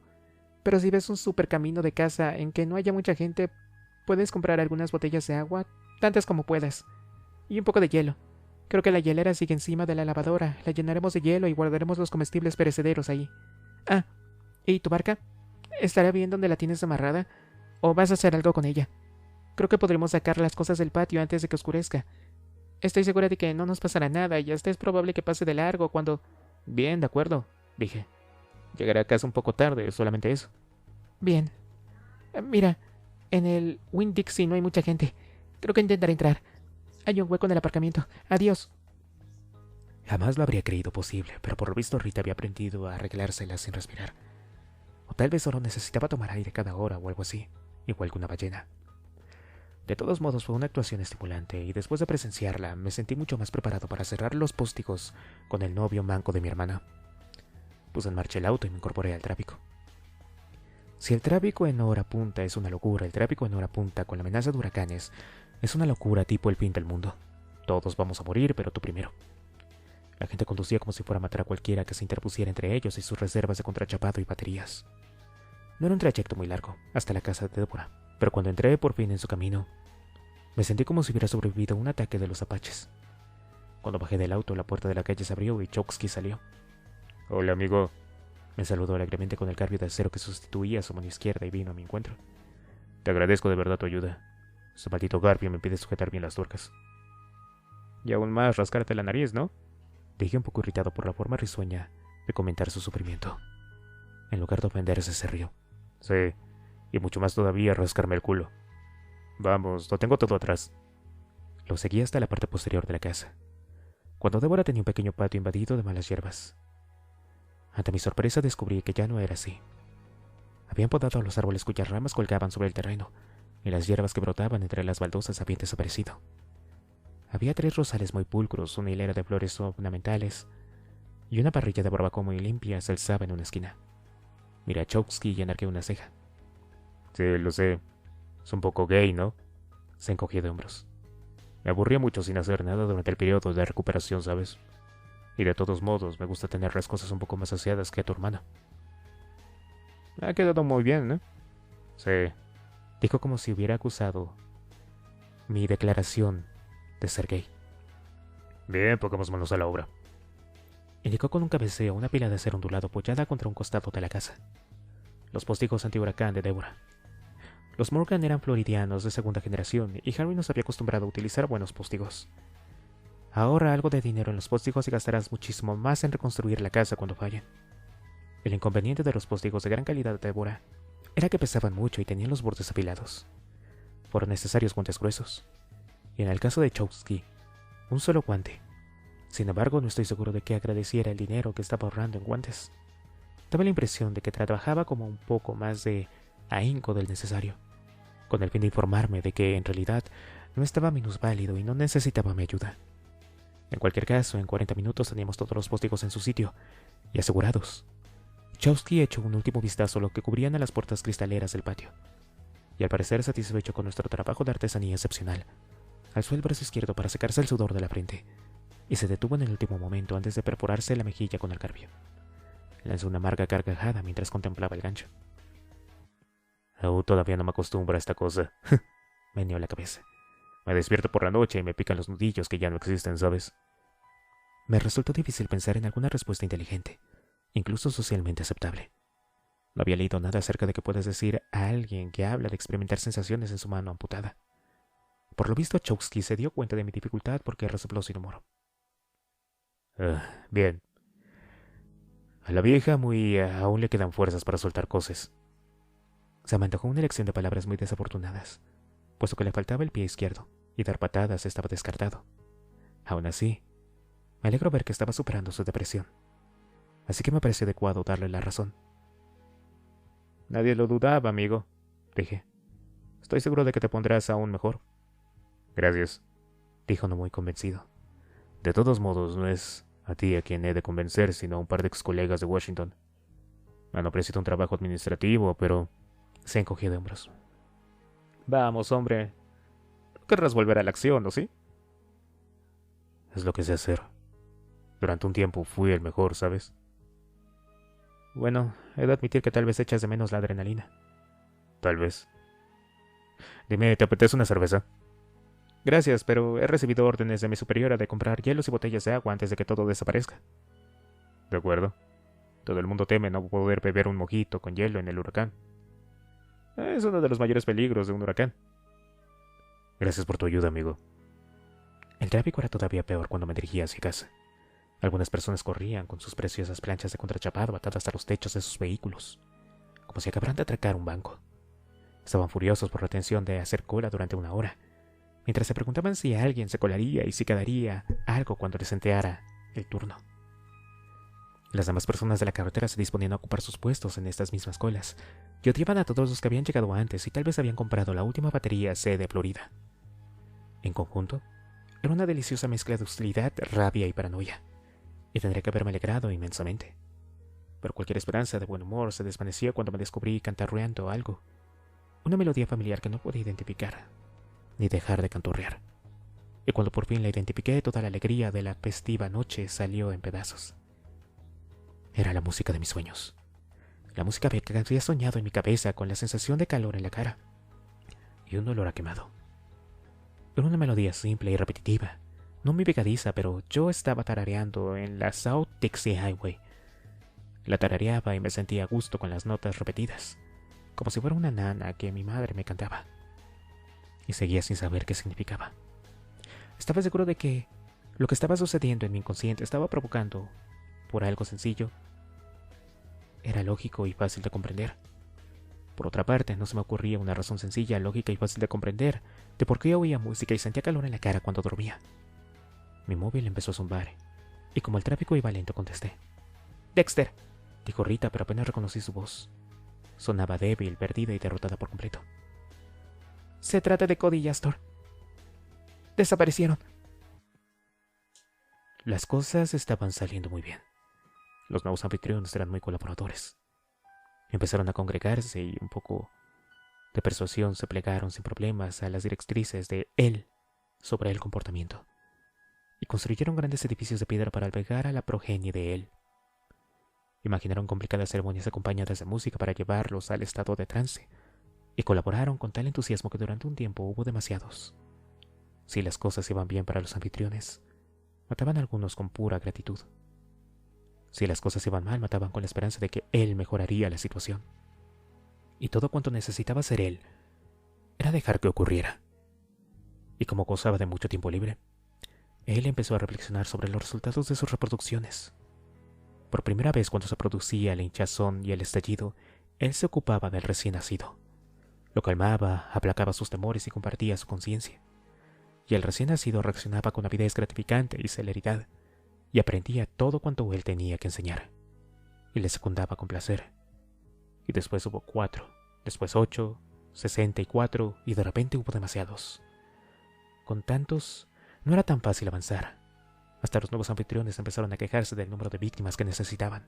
Pero si ves un super camino de casa en que no haya mucha gente, puedes comprar algunas botellas de agua, tantas como puedas. Y un poco de hielo. Creo que la hielera sigue encima de la lavadora. La llenaremos de hielo y guardaremos los comestibles perecederos ahí. Ah, ¿y tu barca? ¿Estará bien donde la tienes amarrada? ¿O vas a hacer algo con ella? Creo que podremos sacar las cosas del patio antes de que oscurezca. Estoy segura de que no nos pasará nada y hasta es probable que pase de largo cuando... Bien, de acuerdo, dije. Llegaré a casa un poco tarde, solamente eso. Bien. Mira, en el Winn-Dixie no hay mucha gente. Creo que intentaré entrar. Hay un hueco en el aparcamiento. Adiós. Jamás lo habría creído posible, pero por lo visto Rita había aprendido a arreglársela sin respirar. O tal vez solo necesitaba tomar aire cada hora o algo así, igual que una ballena. De todos modos fue una actuación estimulante y después de presenciarla me sentí mucho más preparado para cerrar los póstigos con el novio manco de mi hermana. Puse en marcha el auto y me incorporé al tráfico. Si el tráfico en hora punta es una locura, el tráfico en hora punta con la amenaza de huracanes es una locura tipo el fin del mundo. Todos vamos a morir, pero tú primero. La gente conducía como si fuera a matar a cualquiera que se interpusiera entre ellos y sus reservas de contrachapado y baterías. No era un trayecto muy largo, hasta la casa de Débora, pero cuando entré por fin en su camino, me sentí como si hubiera sobrevivido a un ataque de los apaches. Cuando bajé del auto, la puerta de la calle se abrió y Chokski salió. «Hola, amigo», me saludó alegremente con el cambio de acero que sustituía a su mano izquierda y vino a mi encuentro. «Te agradezco de verdad tu ayuda. Ese maldito Garfio me impide sujetar bien las tuercas». «Y aún más rascarte la nariz, ¿no?», dije un poco irritado por la forma risueña de comentar su sufrimiento. En lugar de ofenderse, se rió. Sí, y mucho más todavía rascarme el culo. Vamos, lo tengo todo atrás. Lo seguí hasta la parte posterior de la casa, cuando Débora tenía un pequeño patio invadido de malas hierbas. Ante mi sorpresa descubrí que ya no era así. Habían podado los árboles cuyas ramas colgaban sobre el terreno, y las hierbas que brotaban entre las baldosas habían desaparecido. Había 3 rosales muy pulcros, una hilera de flores ornamentales, y una parrilla de barbacoa muy limpia se alzaba en una esquina. Miré a Chomsky y enarqué una ceja. Sí, lo sé. Es un poco gay, ¿no? Se encogió de hombros. Me aburría mucho sin hacer nada durante el periodo de recuperación, ¿sabes? Y de todos modos, me gusta tener las cosas un poco más aseadas que a tu hermana. Ha quedado muy bien, ¿eh? Sí. Dijo como si hubiera acusado mi declaración de ser gay. Bien, pongamos manos a la obra. Indicó con un cabeceo una pila de acero ondulado apoyada contra un costado de la casa. Los postigos antihuracán de Débora. Los Morgan eran floridianos de segunda generación y Harry nos había acostumbrado a utilizar buenos postigos. Ahorra algo de dinero en los postigos y gastarás muchísimo más en reconstruir la casa cuando fallen. El inconveniente de los postigos de gran calidad de Débora era que pesaban mucho y tenían los bordes afilados. Fueron necesarios guantes gruesos. Y en el caso de Chomsky, un solo guante. Sin embargo, no estoy seguro de que agradeciera el dinero que estaba ahorrando en guantes. Daba la impresión de que trabajaba como un poco más de ahínco del necesario, con el fin de informarme de que en realidad no estaba minusválido y no necesitaba mi ayuda. En cualquier caso, en 40 minutos teníamos todos los postigos en su sitio y asegurados. Chomsky echó un último vistazo a lo que cubrían a las puertas cristaleras del patio, y al parecer satisfecho con nuestro trabajo de artesanía excepcional, alzó el brazo izquierdo para secarse el sudor de la frente, y se detuvo en el último momento antes de perforarse la mejilla con el carbio. Lanzó una amarga carcajada mientras contemplaba el gancho. Aún todavía no me acostumbro a esta cosa. Meneó la cabeza. Me despierto por la noche y me pican los nudillos que ya no existen, ¿sabes? Me resultó difícil pensar en alguna respuesta inteligente, incluso socialmente aceptable. No había leído nada acerca de que puedes decir a alguien que habla de experimentar sensaciones en su mano amputada. Por lo visto, Chomsky se dio cuenta de mi dificultad porque resopló sin humor. Bien. A la vieja aún le quedan fuerzas para soltar cosas. Se me antojó una elección de palabras muy desafortunadas, puesto que le faltaba el pie izquierdo, y dar patadas estaba descartado. Aún así, me alegro ver que estaba superando su depresión, así que me pareció adecuado darle la razón. Nadie lo dudaba, amigo, dije. Estoy seguro de que te pondrás aún mejor. Gracias, dijo no muy convencido. De todos modos, no es a ti a quien he de convencer, sino a un par de ex colegas de Washington. Me han ofrecido un trabajo administrativo, pero se encogió de hombros. Vamos, hombre. No querrás volver a la acción, ¿no sí? Es lo que sé hacer. Durante un tiempo fui el mejor, ¿sabes? Bueno, he de admitir que tal vez echas de menos la adrenalina. Tal vez. Dime, ¿te apetece una cerveza? Gracias, pero he recibido órdenes de mi superiora de comprar hielos y botellas de agua antes de que todo desaparezca. De acuerdo. Todo el mundo teme no poder beber un mojito con hielo en el huracán. Es uno de los mayores peligros de un huracán. Gracias por tu ayuda, amigo. El tráfico era todavía peor cuando me dirigía hacia casa. Algunas personas corrían con sus preciosas planchas de contrachapado atadas a los techos de sus vehículos, como si acabaran de atracar un banco. Estaban furiosos por la tensión de hacer cola durante 1 hora, mientras se preguntaban si alguien se colaría y si quedaría algo cuando les enteara el turno. Las demás personas de la carretera se disponían a ocupar sus puestos en estas mismas colas, y odiaban a todos los que habían llegado antes y tal vez habían comprado la última batería C de Florida. En conjunto, era una deliciosa mezcla de hostilidad, rabia y paranoia, y tendría que haberme alegrado inmensamente. Pero cualquier esperanza de buen humor se desvaneció cuando me descubrí cantarreando algo, una melodía familiar que no podía identificar, ni dejar de canturrear. Y cuando por fin la identifiqué, toda la alegría de la festiva noche salió en pedazos. Era la música de mis sueños. La música que había soñado en mi cabeza con la sensación de calor en la cara y un olor a quemado. Era una melodía simple y repetitiva, no muy pegadiza, pero yo estaba tarareando en la South Dixie Highway. La tarareaba y me sentía a gusto con las notas repetidas, como si fuera una nana que mi madre me cantaba. Y seguía sin saber qué significaba. Estaba seguro de que Lo que estaba sucediendo en mi inconsciente estaba provocando por algo sencillo. Era lógico y fácil de comprender. Por otra parte, no se me ocurría una razón sencilla, lógica y fácil de comprender de por qué oía música y sentía calor en la cara cuando dormía. Mi móvil empezó a zumbar, y como el tráfico iba lento, contesté. «Dexter», dijo Rita, pero apenas reconocí su voz. Sonaba débil, perdida y derrotada por completo. Se trata de Cody y Astor. Desaparecieron. Las cosas estaban saliendo muy bien. Los nuevos anfitriones eran muy colaboradores. Empezaron a congregarse y un poco de persuasión se plegaron sin problemas a las directrices de él sobre el comportamiento, y construyeron grandes edificios de piedra para albergar a la progenie de él. Imaginaron complicadas ceremonias acompañadas de música para llevarlos al estado de trance, y colaboraron con tal entusiasmo que durante un tiempo hubo demasiados. Si las cosas iban bien para los anfitriones, mataban a algunos con pura gratitud. Si las cosas iban mal, mataban con la esperanza de que él mejoraría la situación. Y todo cuanto necesitaba hacer él era dejar que ocurriera. Y como gozaba de mucho tiempo libre, él empezó a reflexionar sobre los resultados de sus reproducciones. Por primera vez, cuando se producía la hinchazón y el estallido, él se ocupaba del recién nacido. Lo calmaba, aplacaba sus temores y compartía su conciencia. Y el recién nacido reaccionaba con avidez gratificante y celeridad, y aprendía todo cuanto él tenía que enseñar, y le secundaba con placer. Y después hubo 4, después 8, 64, y de repente hubo demasiados. Con tantos, no era tan fácil avanzar. Hasta los nuevos anfitriones empezaron a quejarse del número de víctimas que necesitaban.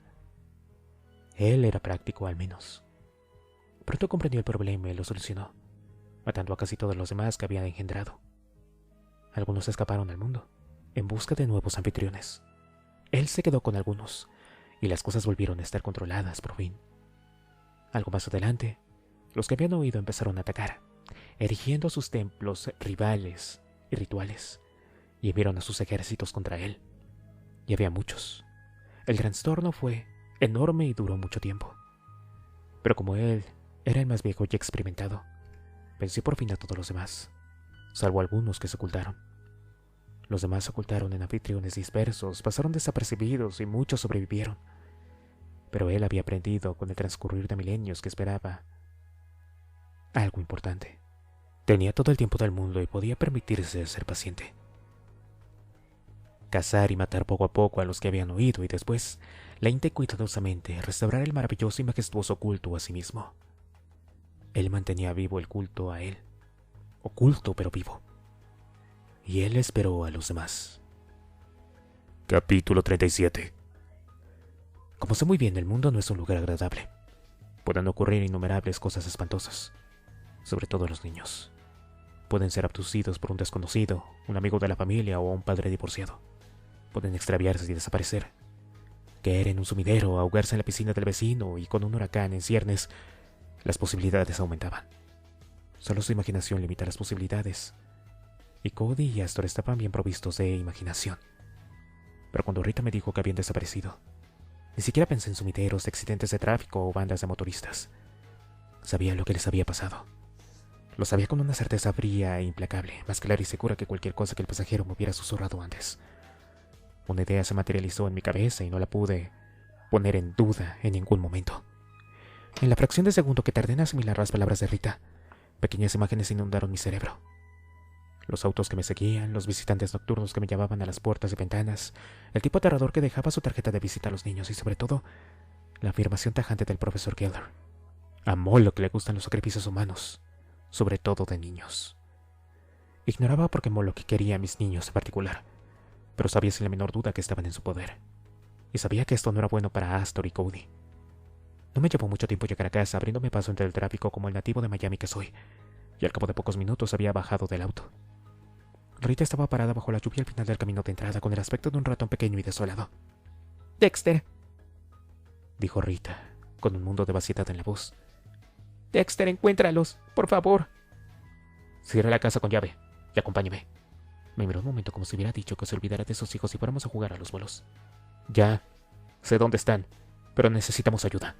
Él era práctico, al menos. Pronto comprendió el problema y lo solucionó, matando a casi todos los demás que habían engendrado. Algunos escaparon al mundo, en busca de nuevos anfitriones. Él se quedó con algunos, y las cosas volvieron a estar controladas por fin. Algo más adelante, los que habían oído empezaron a atacar, erigiendo sus templos rivales y rituales, y enviaron a sus ejércitos contra él. Y había muchos. El trastorno fue enorme y duró mucho tiempo. Pero como él era el más viejo y experimentado, venció por fin a todos los demás, salvo algunos que se ocultaron. Los demás se ocultaron en anfitriones dispersos, pasaron desapercibidos y muchos sobrevivieron. Pero él había aprendido con el transcurrir de milenios que esperaba algo importante. Tenía todo el tiempo del mundo y podía permitirse ser paciente. Cazar y matar poco a poco a los que habían huido y después, lenta y cuidadosamente, restaurar el maravilloso y majestuoso culto a sí mismo. Él mantenía vivo el culto a él, oculto pero vivo. Y él esperó a los demás. Capítulo 37. Como sé muy bien, el mundo no es un lugar agradable. Pueden ocurrir innumerables cosas espantosas, sobre todo a los niños. Pueden ser abducidos por un desconocido, un amigo de la familia o un padre divorciado. Pueden extraviarse y desaparecer, caer en un sumidero, ahogarse en la piscina del vecino, y con un huracán en ciernes, las posibilidades aumentaban. Solo su imaginación limita las posibilidades, y Cody y Astor estaban bien provistos de imaginación. Pero cuando Rita me dijo que habían desaparecido, ni siquiera pensé en sumideros, accidentes de tráfico o bandas de motoristas. Sabía lo que les había pasado. Lo sabía con una certeza fría e implacable, más clara y segura que cualquier cosa que el pasajero me hubiera susurrado antes. Una idea se materializó en mi cabeza y no la pude poner en duda en ningún momento. En la fracción de segundo que tardé en asimilar las palabras de Rita, pequeñas imágenes inundaron mi cerebro. Los autos que me seguían, los visitantes nocturnos que me llamaban a las puertas y ventanas, el tipo aterrador que dejaba su tarjeta de visita a los niños y, sobre todo, la afirmación tajante del profesor Geller. A Moloch le gustan los sacrificios humanos, sobre todo de niños. Ignoraba por qué Moloch quería a mis niños en particular, pero sabía sin la menor duda que estaban en su poder, y sabía que esto no era bueno para Astor y Cody. No me llevó mucho tiempo llegar a casa, abriéndome paso entre el tráfico como el nativo de Miami que soy, y al cabo de pocos minutos había bajado del auto. Rita estaba parada bajo la lluvia al final del camino de entrada con el aspecto de un ratón pequeño y desolado. «Dexter», dijo Rita, con un mundo de vaciedad en la voz. «Dexter, encuéntralos, por favor». «Cierra la casa con llave y acompáñeme». Me miró un momento como si hubiera dicho que se olvidara de sus hijos y fuéramos a jugar a los bolos. «Ya, sé dónde están, pero necesitamos ayuda».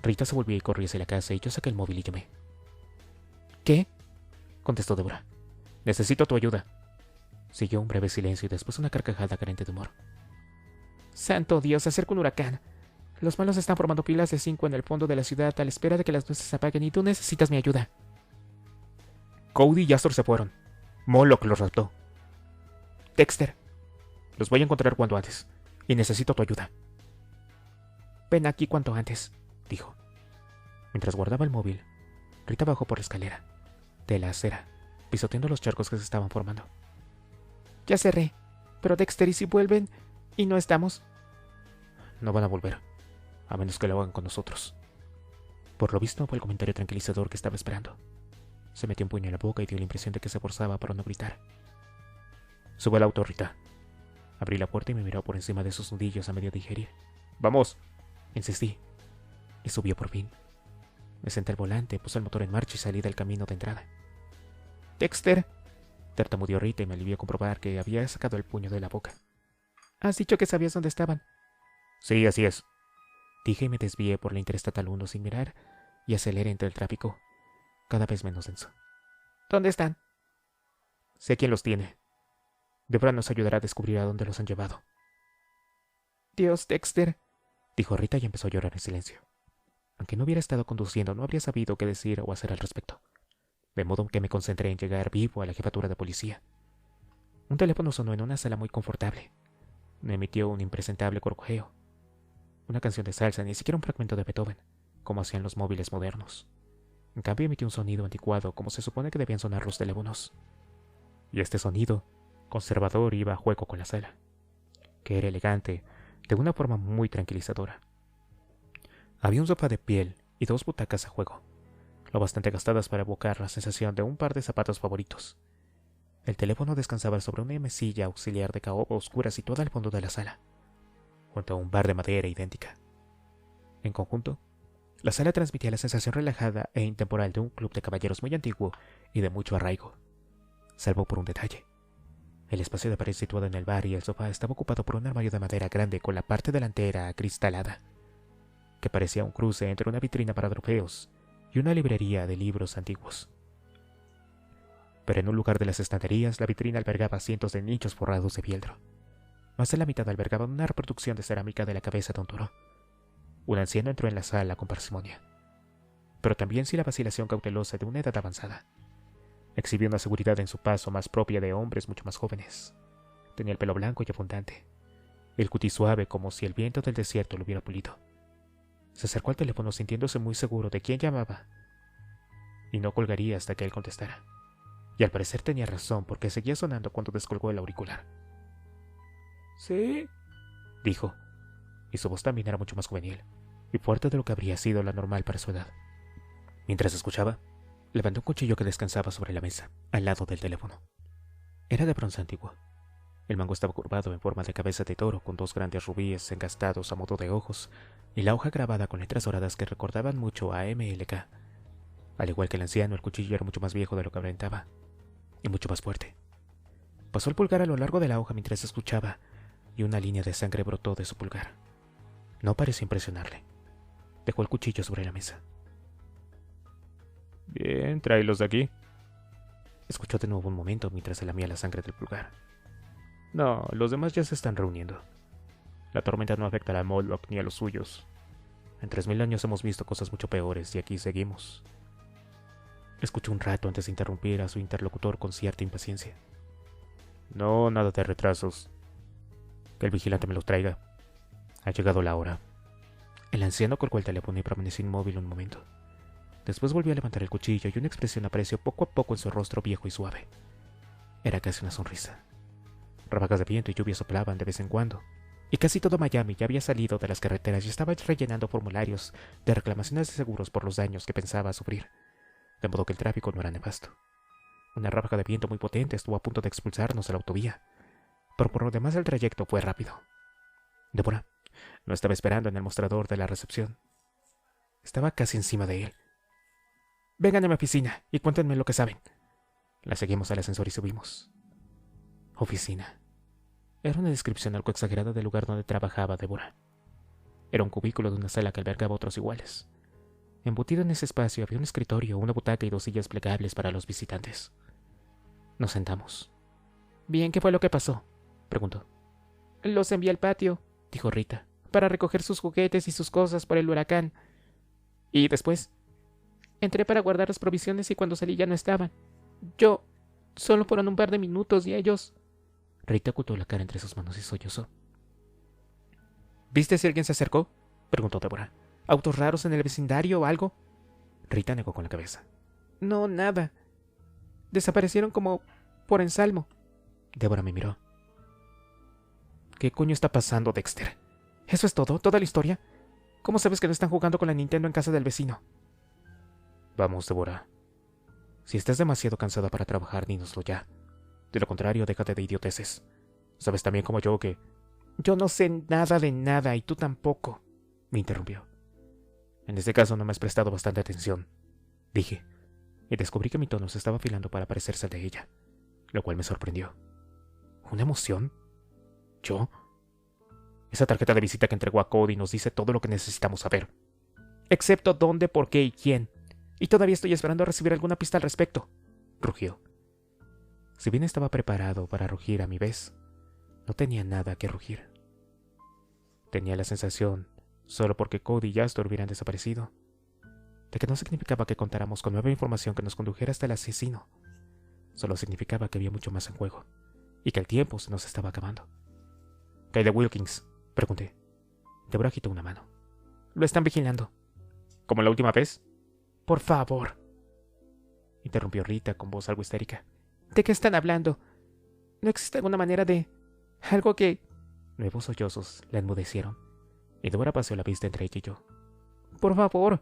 Rita se volvió y corrió hacia la casa y yo saqué el móvil y llamé. «¿Qué?», contestó Débora. «Necesito tu ayuda». Siguió un breve silencio y después una carcajada carente de humor. ¡Santo Dios! Se acerca un huracán. Los malos están formando pilas de 5 en el fondo de la ciudad a la espera de que las luces se apaguen y tú necesitas mi ayuda. Cody y Astor se fueron. Moloch los raptó. Dexter, los voy a encontrar cuanto antes, y necesito tu ayuda. Ven aquí cuanto antes, dijo. Mientras guardaba el móvil, Rita bajó por la escalera, de la acera, pisoteando los charcos que se estaban formando. Ya cerré, pero Dexter, ¿y si vuelven y no estamos? No van a volver, a menos que lo hagan con nosotros. Por lo visto fue el comentario tranquilizador que estaba esperando. Se metió un puño en la boca y dio la impresión de que se forzaba para no gritar. Sube al auto, Rita. Abrí la puerta y me miró por encima de sus nudillos a medio digerir. ¡Vamos! Insistí. Y subió por fin. Me senté al volante, puse el motor en marcha y salí del camino de entrada. Dexter, tartamudeó Rita y me alivió comprobar que había sacado el puño de la boca. Has dicho que sabías dónde estaban. Sí, así es. Dije y me desvié por la Interestatal 1 sin mirar y aceleré entre el tráfico, cada vez menos denso. ¿Dónde están? Sé quién los tiene. Debra nos ayudará a descubrir a dónde los han llevado. Dios, Dexter, dijo Rita y empezó a llorar en silencio. Aunque no hubiera estado conduciendo, no habría sabido qué decir o hacer al respecto. De modo que me concentré en llegar vivo a la jefatura de policía. Un teléfono sonó en una sala muy confortable. Me emitió un impresentable gorjeo. Una canción de salsa, ni siquiera un fragmento de Beethoven, como hacían los móviles modernos. En cambio emitió un sonido anticuado, como se supone que debían sonar los teléfonos. Y este sonido, conservador, iba a juego con la sala, que era elegante, de una forma muy tranquilizadora. Había un sofá de piel y 2 butacas a juego, lo bastante gastadas para evocar la sensación de un par de zapatos favoritos. El teléfono descansaba sobre una mesilla auxiliar de caoba oscura situada al fondo de la sala, junto a un bar de madera idéntica. En conjunto, la sala transmitía la sensación relajada e intemporal de un club de caballeros muy antiguo y de mucho arraigo, salvo por un detalle. El espacio de pared situado en el bar y el sofá estaba ocupado por un armario de madera grande con la parte delantera acristalada, que parecía un cruce entre una vitrina para trofeos y una librería de libros antiguos. Pero en un lugar de las estanterías, la vitrina albergaba cientos de nichos forrados de fieltro. Más de la mitad albergaban una reproducción de cerámica de la cabeza de un toro. Un anciano entró en la sala con parsimonia, pero también sin la vacilación cautelosa de una edad avanzada. Exhibió una seguridad en su paso más propia de hombres mucho más jóvenes. Tenía el pelo blanco y abundante, el cutis suave como si el viento del desierto lo hubiera pulido. Se acercó al teléfono sintiéndose muy seguro de quién llamaba, y no colgaría hasta que él contestara. Y al parecer tenía razón, porque seguía sonando cuando descolgó el auricular. ¿Sí? Dijo, y su voz también era mucho más juvenil, y fuerte de lo que habría sido la normal para su edad. Mientras escuchaba, levantó un cuchillo que descansaba sobre la mesa, al lado del teléfono. Era de bronce antiguo. El mango estaba curvado en forma de cabeza de toro, con 2 grandes rubíes engastados a modo de ojos, y la hoja grabada con letras doradas que recordaban mucho a MLK. Al igual que el anciano, el cuchillo era mucho más viejo de lo que aparentaba, y mucho más fuerte. Pasó el pulgar a lo largo de la hoja mientras escuchaba, y una línea de sangre brotó de su pulgar. No pareció impresionarle. Dejó el cuchillo sobre la mesa. Bien, tráelos de aquí. Escuchó de nuevo un momento mientras se lamía la sangre del pulgar. No, los demás ya se están reuniendo. La tormenta no afectará a Moloch ni a los suyos. En 3000 años hemos visto cosas mucho peores y aquí seguimos. Escuchó un rato antes de interrumpir a su interlocutor con cierta impaciencia. No, nada de retrasos. Que el vigilante me los traiga. Ha llegado la hora. El anciano colgó el teléfono y permaneció inmóvil un momento. Después volvió a levantar el cuchillo y una expresión apareció poco a poco en su rostro viejo y suave. Era casi una sonrisa. Ráfagas de viento y lluvia soplaban de vez en cuando, y casi todo Miami ya había salido de las carreteras y estaba rellenando formularios de reclamaciones de seguros por los daños que pensaba sufrir, de modo que el tráfico no era nefasto. Una ráfaga de viento muy potente estuvo a punto de expulsarnos de la autovía, pero por lo demás el trayecto fue rápido. Débora no estaba esperando en el mostrador de la recepción. Estaba casi encima de él. «Vengan a mi oficina y cuéntenme lo que saben». La seguimos al ascensor y subimos. Oficina. Era una descripción algo exagerada del lugar donde trabajaba Débora. Era un cubículo de una sala que albergaba otros iguales. Embutido en ese espacio había un escritorio, una butaca y 2 sillas plegables para los visitantes. Nos sentamos. Bien, ¿qué fue lo que pasó?, preguntó. Los envié al patio, dijo Rita, para recoger sus juguetes y sus cosas por el huracán. ¿Y después? Entré para guardar las provisiones y cuando salí ya no estaban. Solo fueron un par de minutos y ellos... Rita ocultó la cara entre sus manos y sollozó. ¿Viste si alguien se acercó?, preguntó Débora. ¿Autos raros en el vecindario o algo? Rita negó con la cabeza. No, nada. Desaparecieron como por ensalmo. Débora me miró. ¿Qué coño está pasando, Dexter? ¿Eso es todo? ¿Toda la historia? ¿Cómo sabes que no están jugando con la Nintendo en casa del vecino? Vamos, Débora. Si estás demasiado cansada para trabajar, dínoslo ya. De lo contrario, déjate de idioteces. Sabes también como yo que... Yo no sé nada de nada y tú tampoco, me interrumpió. En este caso no me has prestado bastante atención, dije, y descubrí que mi tono se estaba afilando para parecerse al de ella, lo cual me sorprendió. ¿Una emoción? ¿Yo? Esa tarjeta de visita que entregó a Cody nos dice todo lo que necesitamos saber. Excepto dónde, por qué y quién. Y todavía estoy esperando a recibir alguna pista al respecto, rugió. Si bien estaba preparado para rugir a mi vez, no tenía nada que rugir. Tenía la sensación, solo porque Cody y Astor hubieran desaparecido, de que no significaba que contáramos con nueva información que nos condujera hasta el asesino. Solo significaba que había mucho más en juego, y que el tiempo se nos estaba acabando. ¿Qué hay de Wilkins?, pregunté. Deborah agitó una mano. Lo están vigilando. ¿Como la última vez? Por favor, interrumpió Rita con voz algo histérica. ¿De qué están hablando? ¿No existe alguna manera de... algo que... Nuevos sollozos la enmudecieron, y Débora paseó la vista entre ella y yo. Por favor,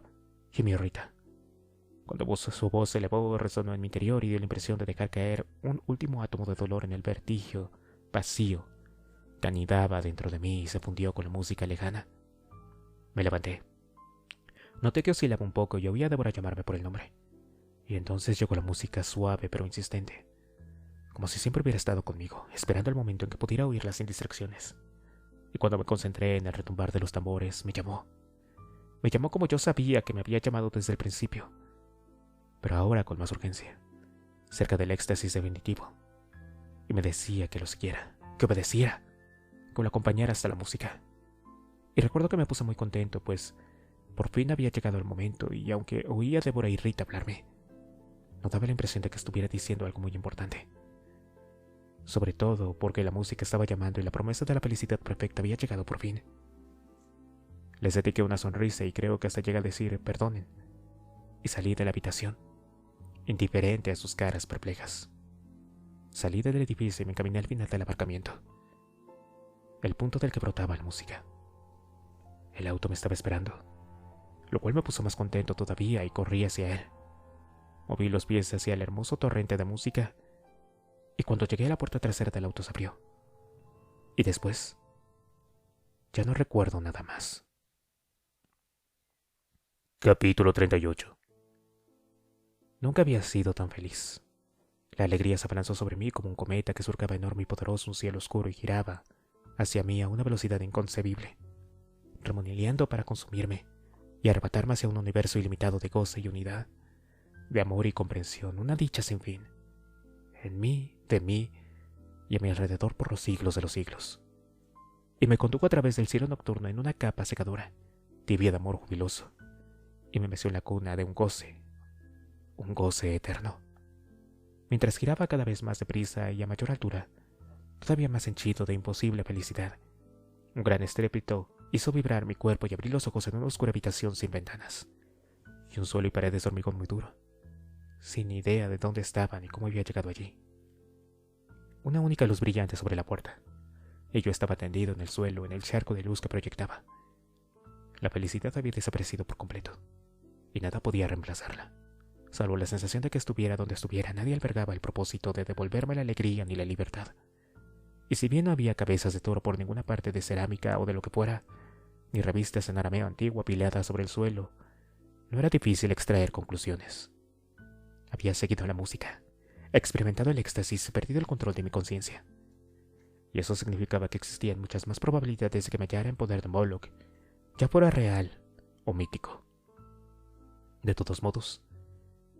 gimió Rita. Cuando su voz se elevó, resonó en mi interior y dio la impresión de dejar caer un último átomo de dolor en el vertigio vacío que anidaba dentro de mí y se fundió con la música lejana. Me levanté. Noté que oscilaba un poco y oí a Débora llamarme por el nombre. Y entonces llegó la música suave pero insistente, como si siempre hubiera estado conmigo, esperando el momento en que pudiera oírla sin distracciones. Y cuando me concentré en el retumbar de los tambores, me llamó. Me llamó como yo sabía que me había llamado desde el principio, pero ahora con más urgencia, cerca del éxtasis definitivo. Y me decía que lo siguiera, que obedeciera, que lo acompañara hasta la música. Y recuerdo que me puse muy contento, pues por fin había llegado el momento, y aunque oía a Débora y Rita hablarme, no daba la impresión de que estuviera diciendo algo muy importante. Sobre todo porque la música estaba llamando y la promesa de la felicidad perfecta había llegado por fin. Les dediqué una sonrisa y creo que hasta llegué a decir perdonen, y salí de la habitación, indiferente a sus caras perplejas. Salí del edificio y me encaminé al final del aparcamiento, el punto del que brotaba la música. El auto me estaba esperando, lo cual me puso más contento todavía y corrí hacia él. Moví los pies hacia el hermoso torrente de música y cuando llegué a la puerta trasera del auto se abrió. Y después, ya no recuerdo nada más. Capítulo 38. Nunca había sido tan feliz. La alegría se abalanzó sobre mí como un cometa que surcaba enorme y poderoso un cielo oscuro y giraba hacia mí a una velocidad inconcebible, remolineando para consumirme y arrebatarme hacia un universo ilimitado de goce y unidad, de amor y comprensión, una dicha sin fin, en mí, de mí y a mi alrededor por los siglos de los siglos. Y me condujo a través del cielo nocturno en una capa secadora, tibia de amor jubiloso, y me meció en la cuna de un goce eterno. Mientras giraba cada vez más deprisa y a mayor altura, todavía más henchido de imposible felicidad, un gran estrépito hizo vibrar mi cuerpo y abrí los ojos en una oscura habitación sin ventanas, y un suelo y paredes de hormigón muy duro, sin idea de dónde estaba ni cómo había llegado allí. Una única luz brillante sobre la puerta, y yo estaba tendido en el suelo en el charco de luz que proyectaba. La felicidad había desaparecido por completo, y nada podía reemplazarla. Salvo la sensación de que estuviera donde estuviera, nadie albergaba el propósito de devolverme la alegría ni la libertad. Y si bien no había cabezas de toro por ninguna parte de cerámica o de lo que fuera, ni revistas en arameo antiguo apiladas sobre el suelo, no era difícil extraer conclusiones. Había seguido la música, experimentado el éxtasis y perdido el control de mi conciencia. Y eso significaba que existían muchas más probabilidades de que me hallara en poder de Moloch, ya fuera real o mítico. De todos modos,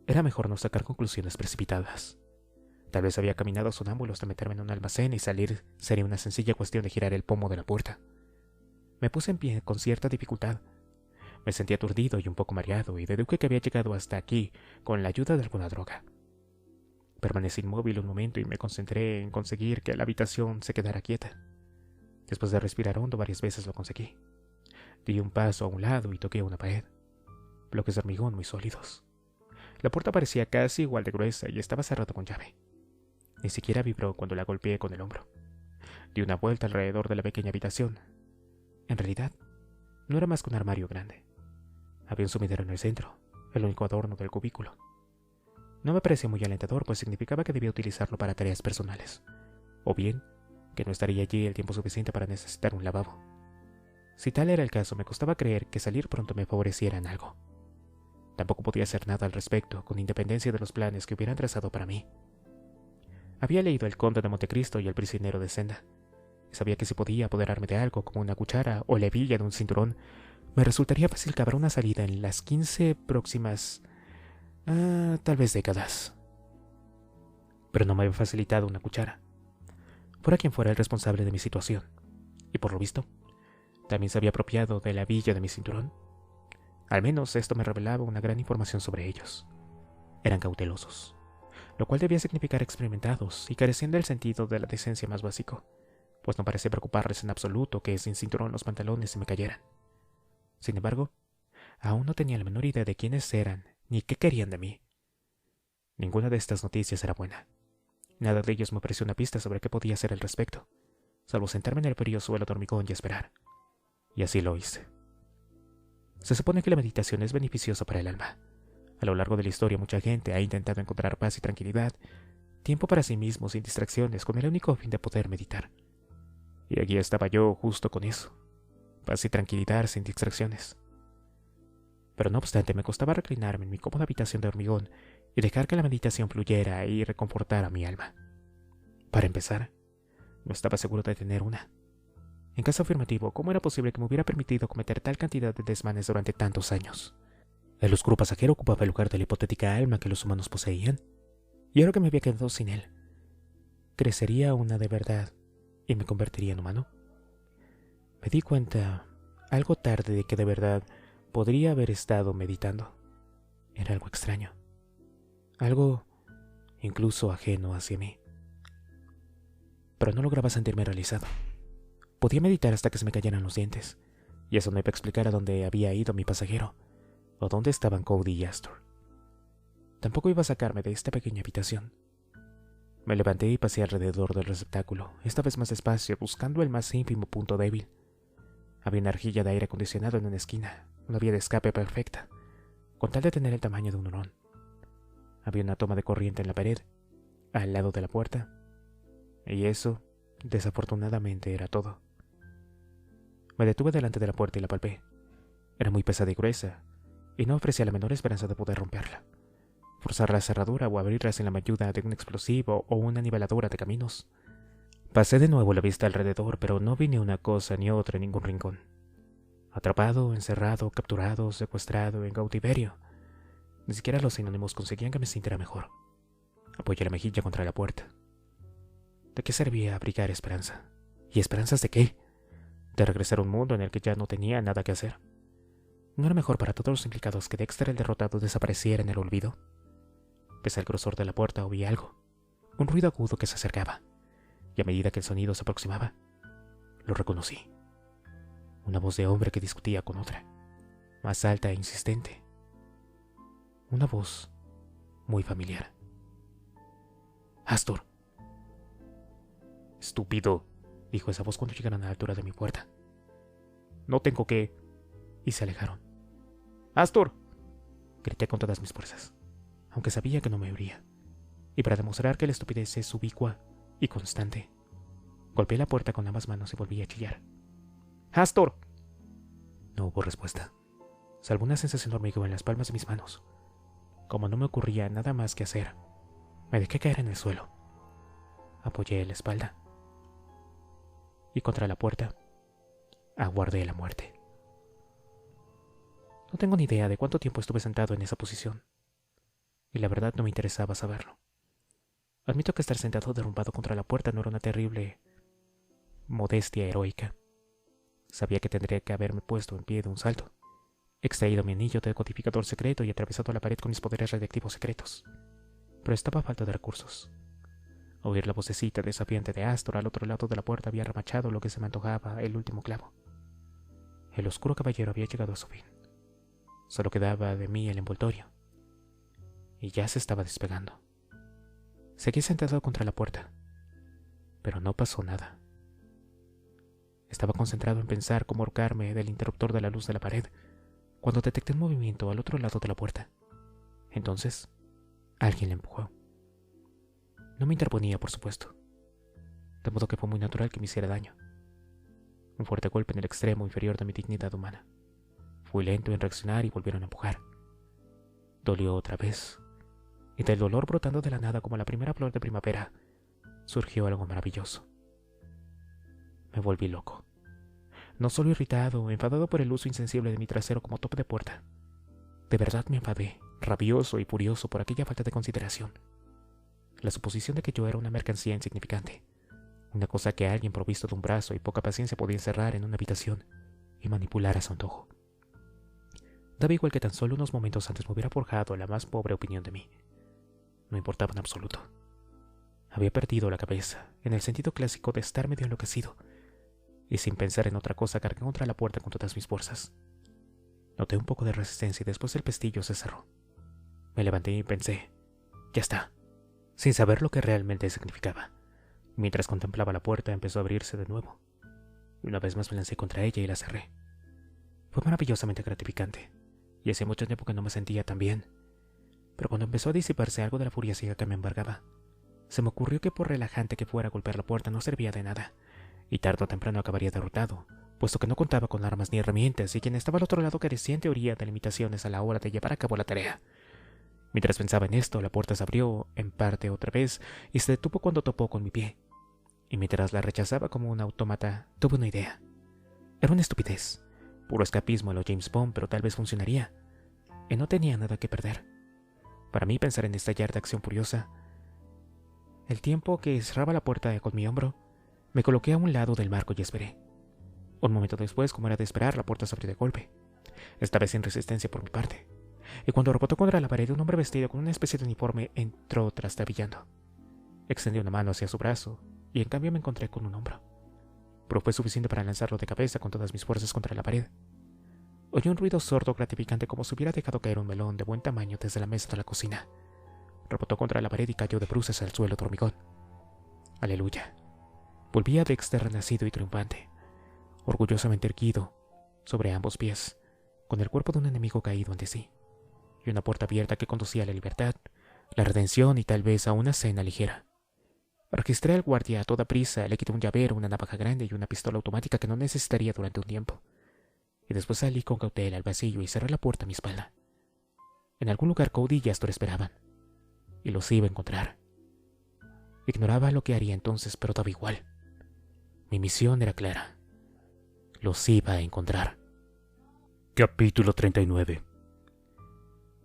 era mejor no sacar conclusiones precipitadas. Tal vez había caminado sonámbulo hasta meterme en un almacén y salir sería una sencilla cuestión de girar el pomo de la puerta. Me puse en pie con cierta dificultad. Me sentí aturdido y un poco mareado y deduje que había llegado hasta aquí con la ayuda de alguna droga. Permanecí inmóvil un momento y me concentré en conseguir que la habitación se quedara quieta. Después de respirar hondo varias veces lo conseguí. Di un paso a un lado y toqué una pared. Bloques de hormigón muy sólidos. La puerta parecía casi igual de gruesa y estaba cerrada con llave. Ni siquiera vibró cuando la golpeé con el hombro. Di una vuelta alrededor de la pequeña habitación. En realidad, no era más que un armario grande. Había un sumidero en el centro, el único adorno del cubículo. No me parecía muy alentador, pues significaba que debía utilizarlo para tareas personales, o bien que no estaría allí el tiempo suficiente para necesitar un lavabo. Si tal era el caso, me costaba creer que salir pronto me favoreciera en algo. Tampoco podía hacer nada al respecto, con independencia de los planes que hubieran trazado para mí. Había leído El Conde de Montecristo y El Prisionero de Zenda, y sabía que si podía apoderarme de algo como una cuchara o la hebilla de un cinturón, me resultaría fácil cavar una salida en las 15 próximas, tal vez décadas. Pero no me había facilitado una cuchara. Fuera quien fuera el responsable de mi situación, y por lo visto, también se había apropiado de la hebilla de mi cinturón. Al menos esto me revelaba una gran información sobre ellos. Eran cautelosos, lo cual debía significar experimentados y carecían del sentido de la decencia más básico, pues no parecía preocuparles en absoluto que sin cinturón los pantalones se me cayeran. Sin embargo, aún no tenía la menor idea de quiénes eran ni qué querían de mí. Ninguna de estas noticias era buena. Nada de ellos me ofreció una pista sobre qué podía hacer al respecto, salvo sentarme en el frío suelo de hormigón y esperar. Y así lo hice. Se supone que la meditación es beneficiosa para el alma. A lo largo de la historia mucha gente ha intentado encontrar paz y tranquilidad, tiempo para sí mismo sin distracciones, con el único fin de poder meditar. Y aquí estaba yo justo con eso. Paz y tranquilidad sin distracciones. Pero no obstante, me costaba reclinarme en mi cómoda habitación de hormigón y dejar que la meditación fluyera y reconfortara mi alma. Para empezar, no estaba seguro de tener una. En caso afirmativo, ¿cómo era posible que me hubiera permitido cometer tal cantidad de desmanes durante tantos años? El oscuro pasajero ocupaba el lugar de la hipotética alma que los humanos poseían, y ahora que me había quedado sin él, ¿crecería una de verdad y me convertiría en humano? Me di cuenta, algo tarde, de que de verdad podría haber estado meditando. Era algo extraño, algo incluso ajeno hacia mí. Pero no lograba sentirme realizado. Podía meditar hasta que se me cayeran los dientes, y eso no iba a explicar a dónde había ido mi pasajero, o dónde estaban Cody y Astor. Tampoco iba a sacarme de esta pequeña habitación. Me levanté y pasé alrededor del receptáculo, esta vez más despacio, buscando el más ínfimo punto débil. Había una rejilla de aire acondicionado en una esquina, una vía de escape perfecta, con tal de tener el tamaño de un hurón. Había una toma de corriente en la pared, al lado de la puerta, y eso, desafortunadamente, era todo. Me detuve delante de la puerta y la palpé. Era muy pesada y gruesa, y no ofrecía la menor esperanza de poder romperla, forzar la cerradura o abrirla sin la ayuda de un explosivo o una niveladora de caminos. Pasé de nuevo la vista alrededor, pero no vi ni una cosa ni otra en ningún rincón. Atrapado, encerrado, capturado, secuestrado, en cautiverio. Ni siquiera los sinónimos conseguían que me sintiera mejor. Apoyé la mejilla contra la puerta. ¿De qué servía abrigar esperanza? ¿Y esperanzas de qué? De regresar a un mundo en el que ya no tenía nada que hacer. ¿No era mejor para todos los implicados que Dexter el derrotado desapareciera en el olvido? Pese al grosor de la puerta oí algo, un ruido agudo que se acercaba, y a medida que el sonido se aproximaba, lo reconocí. Una voz de hombre que discutía con otra, más alta e insistente. Una voz muy familiar. ¡Astor! «Estúpido», dijo esa voz cuando llegaron a la altura de mi puerta. «No tengo que...» Y se alejaron. «¡Astor!», grité con todas mis fuerzas, aunque sabía que no me oiría. Y para demostrar que la estupidez es ubicua y constante, golpeé la puerta con ambas manos y volví a chillar. «¡Astor!». No hubo respuesta, salvo una sensación de hormigueo en las palmas de mis manos. Como no me ocurría nada más que hacer, me dejé caer en el suelo. Apoyé la espalda y contra la puerta aguardé la muerte. No tengo ni idea de cuánto tiempo estuve sentado en esa posición, y la verdad no me interesaba saberlo. Admito que estar sentado derrumbado contra la puerta no era una terrible modestia heroica. Sabía que tendría que haberme puesto en pie de un salto, extraído mi anillo de codificador secreto y atravesado la pared con mis poderes radiactivos secretos. Pero estaba a falta de recursos. Oír la vocecita desafiante de Astor al otro lado de la puerta había remachado lo que se me antojaba el último clavo. El oscuro caballero había llegado a su fin. Solo quedaba de mí el envoltorio. Y ya se estaba despegando. Seguí sentado contra la puerta, pero no pasó nada. Estaba concentrado en pensar cómo ahorcarme del interruptor de la luz de la pared, cuando detecté un movimiento al otro lado de la puerta. Entonces, alguien la empujó. No me interponía, por supuesto, de modo que fue muy natural que me hiciera daño. Un fuerte golpe en el extremo inferior de mi dignidad humana. Fui lento en reaccionar y volvieron a empujar. Dolió otra vez, y del dolor brotando de la nada como la primera flor de primavera, surgió algo maravilloso. Me volví loco. No solo irritado, enfadado por el uso insensible de mi trasero como tope de puerta. De verdad me enfadé, rabioso y furioso por aquella falta de consideración. La suposición de que yo era una mercancía insignificante, una cosa que alguien provisto de un brazo y poca paciencia podía encerrar en una habitación y manipular a su antojo. Daba igual que tan solo unos momentos antes me hubiera forjado la más pobre opinión de mí. No importaba en absoluto. Había perdido la cabeza, en el sentido clásico de estar medio enloquecido, y sin pensar en otra cosa cargué contra la puerta con todas mis fuerzas. Noté un poco de resistencia y después el pestillo se cerró. Me levanté y pensé, ya está, sin saber lo que realmente significaba. Mientras contemplaba la puerta empezó a abrirse de nuevo, y una vez más me lancé contra ella y la cerré. Fue maravillosamente gratificante, y hacía mucho tiempo que no me sentía tan bien. Pero cuando empezó a disiparse algo de la furia ciega que me embargaba, se me ocurrió que por relajante que fuera golpear la puerta no servía de nada, y tarde o temprano acabaría derrotado, puesto que no contaba con armas ni herramientas y quien estaba al otro lado carecía en teoría de limitaciones a la hora de llevar a cabo la tarea. Mientras pensaba en esto, la puerta se abrió, en parte otra vez, y se detuvo cuando topó con mi pie. Y mientras la rechazaba como un autómata, tuve una idea. Era una estupidez, puro escapismo a lo James Bond, pero tal vez funcionaría. Y no tenía nada que perder. Para mí pensar en estallar de acción furiosa. El tiempo que cerraba la puerta con mi hombro, me coloqué a un lado del marco y esperé. Un momento después, como era de esperar, la puerta se abrió de golpe, esta vez sin resistencia por mi parte. Y cuando rebotó contra la pared, un hombre vestido con una especie de uniforme entró trastabillando. Extendí una mano hacia su brazo, y en cambio me encontré con un hombro. Pero fue suficiente para lanzarlo de cabeza con todas mis fuerzas contra la pared. Oí un ruido sordo gratificante como si hubiera dejado caer un melón de buen tamaño desde la mesa de la cocina. Rebotó contra la pared y cayó de bruces al suelo de hormigón. Aleluya. Volví a Dexter renacido y triunfante, orgullosamente erguido sobre ambos pies, con el cuerpo de un enemigo caído ante sí, y una puerta abierta que conducía a la libertad, la redención y tal vez a una cena ligera. Registré al guardia a toda prisa, le quité un llavero, una navaja grande y una pistola automática que no necesitaría durante un tiempo, y después salí con cautela al pasillo y cerré la puerta a mi espalda. En algún lugar Cody y Astor esperaban, y los iba a encontrar. Ignoraba lo que haría entonces, pero daba igual. Mi misión era clara. Los iba a encontrar. Capítulo 39.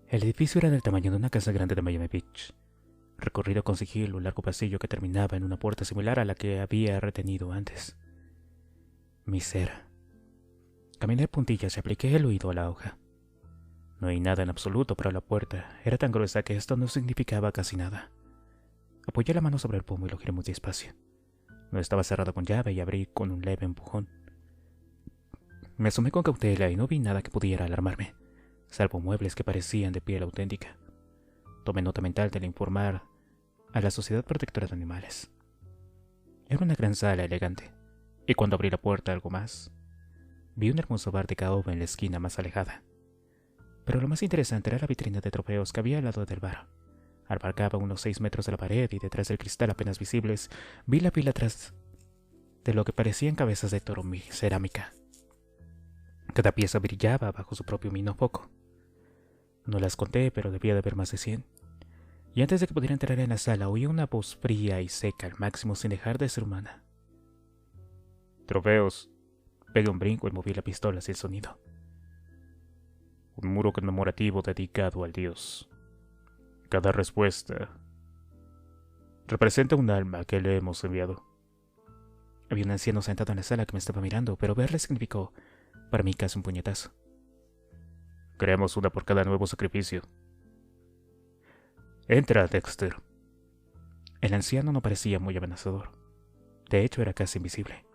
El edificio era del tamaño de una casa grande de Miami Beach. Recorrido con sigilo un largo pasillo que terminaba en una puerta similar a la que había retenido antes. Mi cera. Caminé de puntillas y apliqué el oído a la hoja. No hay nada en absoluto, pero la puerta era tan gruesa que esto no significaba casi nada. Apoyé la mano sobre el pomo y lo giré muy despacio. No estaba cerrado con llave y abrí con un leve empujón. Me asomé con cautela y no vi nada que pudiera alarmarme, salvo muebles que parecían de piel auténtica. Tomé nota mental de informar a la Sociedad Protectora de Animales. Era una gran sala elegante, y cuando abrí la puerta algo más, vi un hermoso bar de caoba en la esquina más alejada. Pero lo más interesante era la vitrina de trofeos que había al lado del bar. Abarcaba unos 6 metros de la pared y detrás del cristal apenas visibles vi la pila atrás de lo que parecían cabezas de toro cerámica. Cada pieza brillaba bajo su propio minofoco. No las conté, pero debía de haber más de 100. Y antes de que pudiera entrar en la sala oí una voz fría y seca al máximo sin dejar de ser humana. Trofeos. Pegué un brinco y moví la pistola hacia el sonido. Un muro conmemorativo dedicado al dios. Cada respuesta Representa un alma que le hemos enviado. Había un anciano sentado en la sala que me estaba mirando, pero verle significó para mí casi un puñetazo. Creamos una por cada nuevo sacrificio. Entra, Dexter. El anciano no parecía muy amenazador. De hecho, era casi invisible,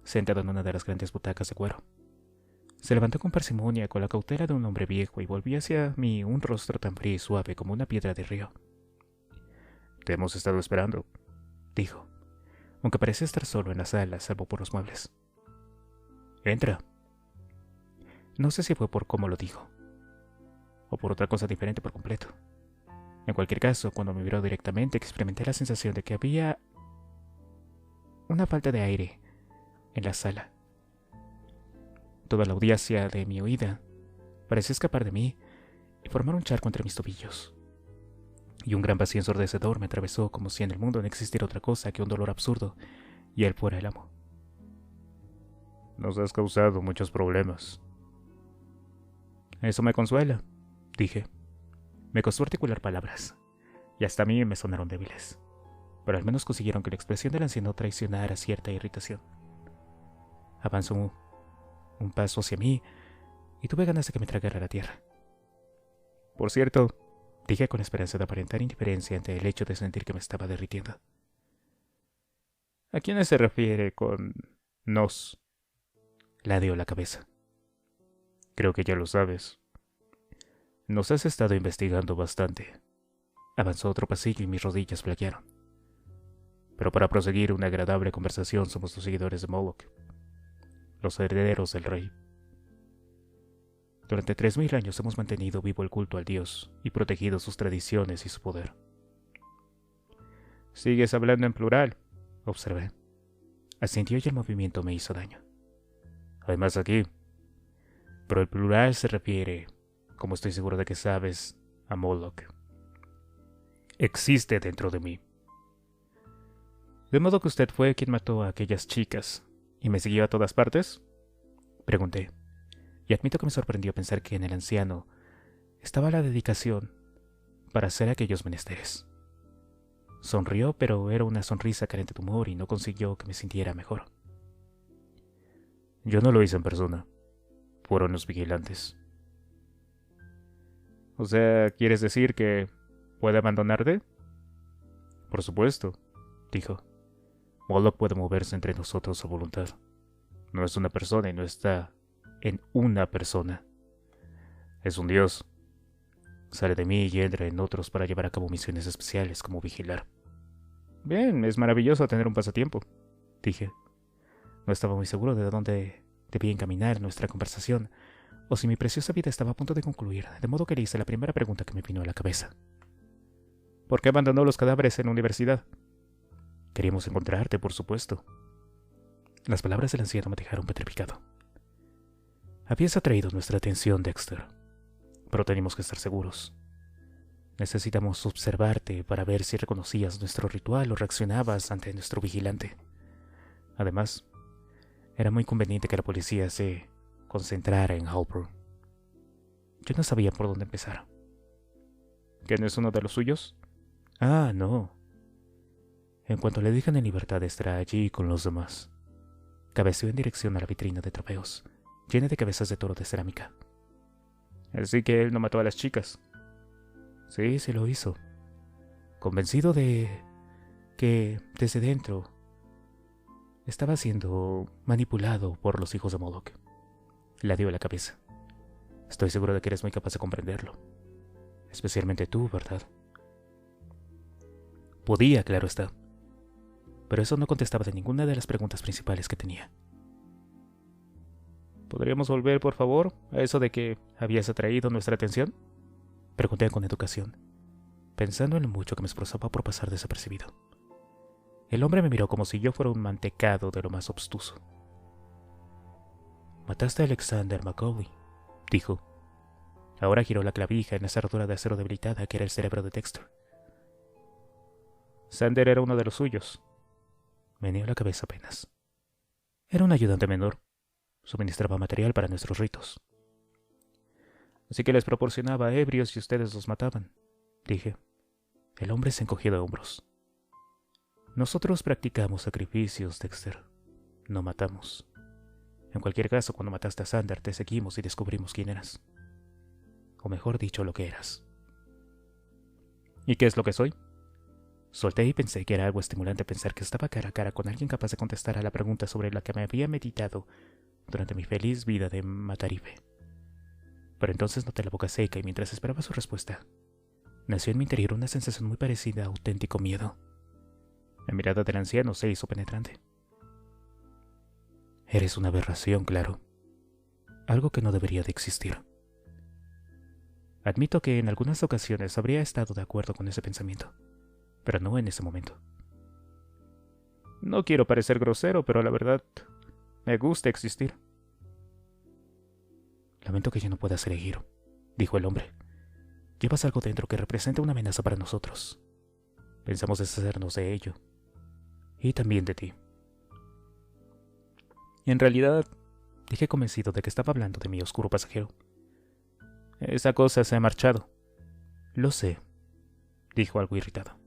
sentado en una de las grandes butacas de cuero. Se levantó con parsimonia, con la cautela de un hombre viejo, y volvió hacia mí un rostro tan frío y suave como una piedra de río. Te hemos estado esperando, dijo, aunque parecía estar solo en la sala, salvo por los muebles. Entra. No sé si fue por cómo lo dijo, o por otra cosa diferente por completo. En cualquier caso, cuando me miró directamente, experimenté la sensación de que había una falta de aire en la sala. Toda la audiencia de mi oída parecía escapar de mí y formar un charco entre mis tobillos. Y un gran vacío ensordecedor me atravesó, como si en el mundo no existiera otra cosa que un dolor absurdo y él fuera el amo. Nos has causado muchos problemas. Eso me consuela, dije. Me costó articular palabras, y hasta a mí me sonaron débiles, pero al menos consiguieron que la expresión del anciano traicionara cierta irritación. Avanzó un paso hacia mí y tuve ganas de que me tragara la tierra. Por cierto, dije con esperanza de aparentar indiferencia ante el hecho de sentir que me estaba derritiendo. ¿A quiénes se refiere con nos? Ladeó la cabeza. Creo que ya lo sabes. Nos has estado investigando bastante. Avanzó otro pasillo y mis rodillas flaquearon. Pero para proseguir una agradable conversación somos los seguidores de Moloch, los herederos del rey. Durante 3000 años hemos mantenido vivo el culto al dios y protegido sus tradiciones y su poder. Sigues hablando en plural, observé. Asintió y el movimiento me hizo daño. Además aquí. Pero el plural se refiere, como estoy seguro de que sabes, a Moloch. Existe dentro de mí. ¿De modo que usted fue quien mató a aquellas chicas y me siguió a todas partes? Pregunté, y admito que me sorprendió pensar que en el anciano estaba la dedicación para hacer aquellos menesteres. Sonrió, pero era una sonrisa carente de humor y no consiguió que me sintiera mejor. Yo no lo hice en persona. Fueron los vigilantes. O sea, ¿quieres decir que puede abandonarte? Por supuesto, dijo. Moloch puede moverse entre nosotros a voluntad. No es una persona y no está en una persona. Es un dios. Sale de mí y entra en otros para llevar a cabo misiones especiales como vigilar. Bien, es maravilloso tener un pasatiempo, dije. No estaba muy seguro de dónde debía encaminar nuestra conversación, o si mi preciosa vida estaba a punto de concluir, de modo que le hice la primera pregunta que me vino a la cabeza. ¿Por qué abandonó los cadáveres en la universidad? Queríamos encontrarte, por supuesto. Las palabras del anciano me dejaron petrificado. Habías atraído nuestra atención, Dexter, pero teníamos que estar seguros. Necesitamos observarte para ver si reconocías nuestro ritual o reaccionabas ante nuestro vigilante. Además, era muy conveniente que la policía se concentrara en Halpern. Yo no sabía por dónde empezar. ¿Que no es uno de los suyos? Ah, no. En cuanto le dejan en libertad, estará allí con los demás. Cabeceó en dirección a la vitrina de trofeos, llena de cabezas de toro de cerámica. Así que él no mató a las chicas. Sí, se lo hizo. Convencido de que, desde dentro, estaba siendo manipulado por los hijos de Moloch. Le dio la cabeza. Estoy seguro de que eres muy capaz de comprenderlo. Especialmente tú, ¿verdad? Podía, claro está. Pero eso no contestaba de ninguna de las preguntas principales que tenía. ¿Podríamos volver, por favor, a eso de que habías atraído nuestra atención? Pregunté con educación, pensando en lo mucho que me esforzaba por pasar desapercibido. El hombre me miró como si yo fuera un mantecado de lo más obstuso. Mataste a Alexander Macaulay, dijo. Ahora giró la clavija en la cerradura de acero debilitada que era el cerebro de Dexter. Sander era uno de los suyos. Meneó la cabeza apenas. Era un ayudante menor. Suministraba material para nuestros ritos. Así que les proporcionaba ebrios y ustedes los mataban, dije. El hombre se encogió de hombros. Nosotros practicamos sacrificios, Dexter. No matamos. En cualquier caso, cuando mataste a Xander, te seguimos y descubrimos quién eras. O mejor dicho, lo que eras. ¿Y qué es lo que soy? Solté y pensé que era algo estimulante pensar que estaba cara a cara con alguien capaz de contestar a la pregunta sobre la que me había meditado durante mi feliz vida de Matarife. Pero entonces noté la boca seca y mientras esperaba su respuesta, nació en mi interior una sensación muy parecida a auténtico miedo. La mirada del anciano se hizo penetrante. Eres una aberración, claro. Algo que no debería de existir. Admito que en algunas ocasiones habría estado de acuerdo con ese pensamiento, pero no en ese momento. No quiero parecer grosero, pero la verdad, me gusta existir. Lamento que ya no puedas elegir, dijo el hombre. Llevas algo dentro que representa una amenaza para nosotros. Pensamos deshacernos de ello. Y también de ti. En realidad, dije convencido de que estaba hablando de mi oscuro pasajero. Esa cosa se ha marchado. Lo sé, dijo algo irritado.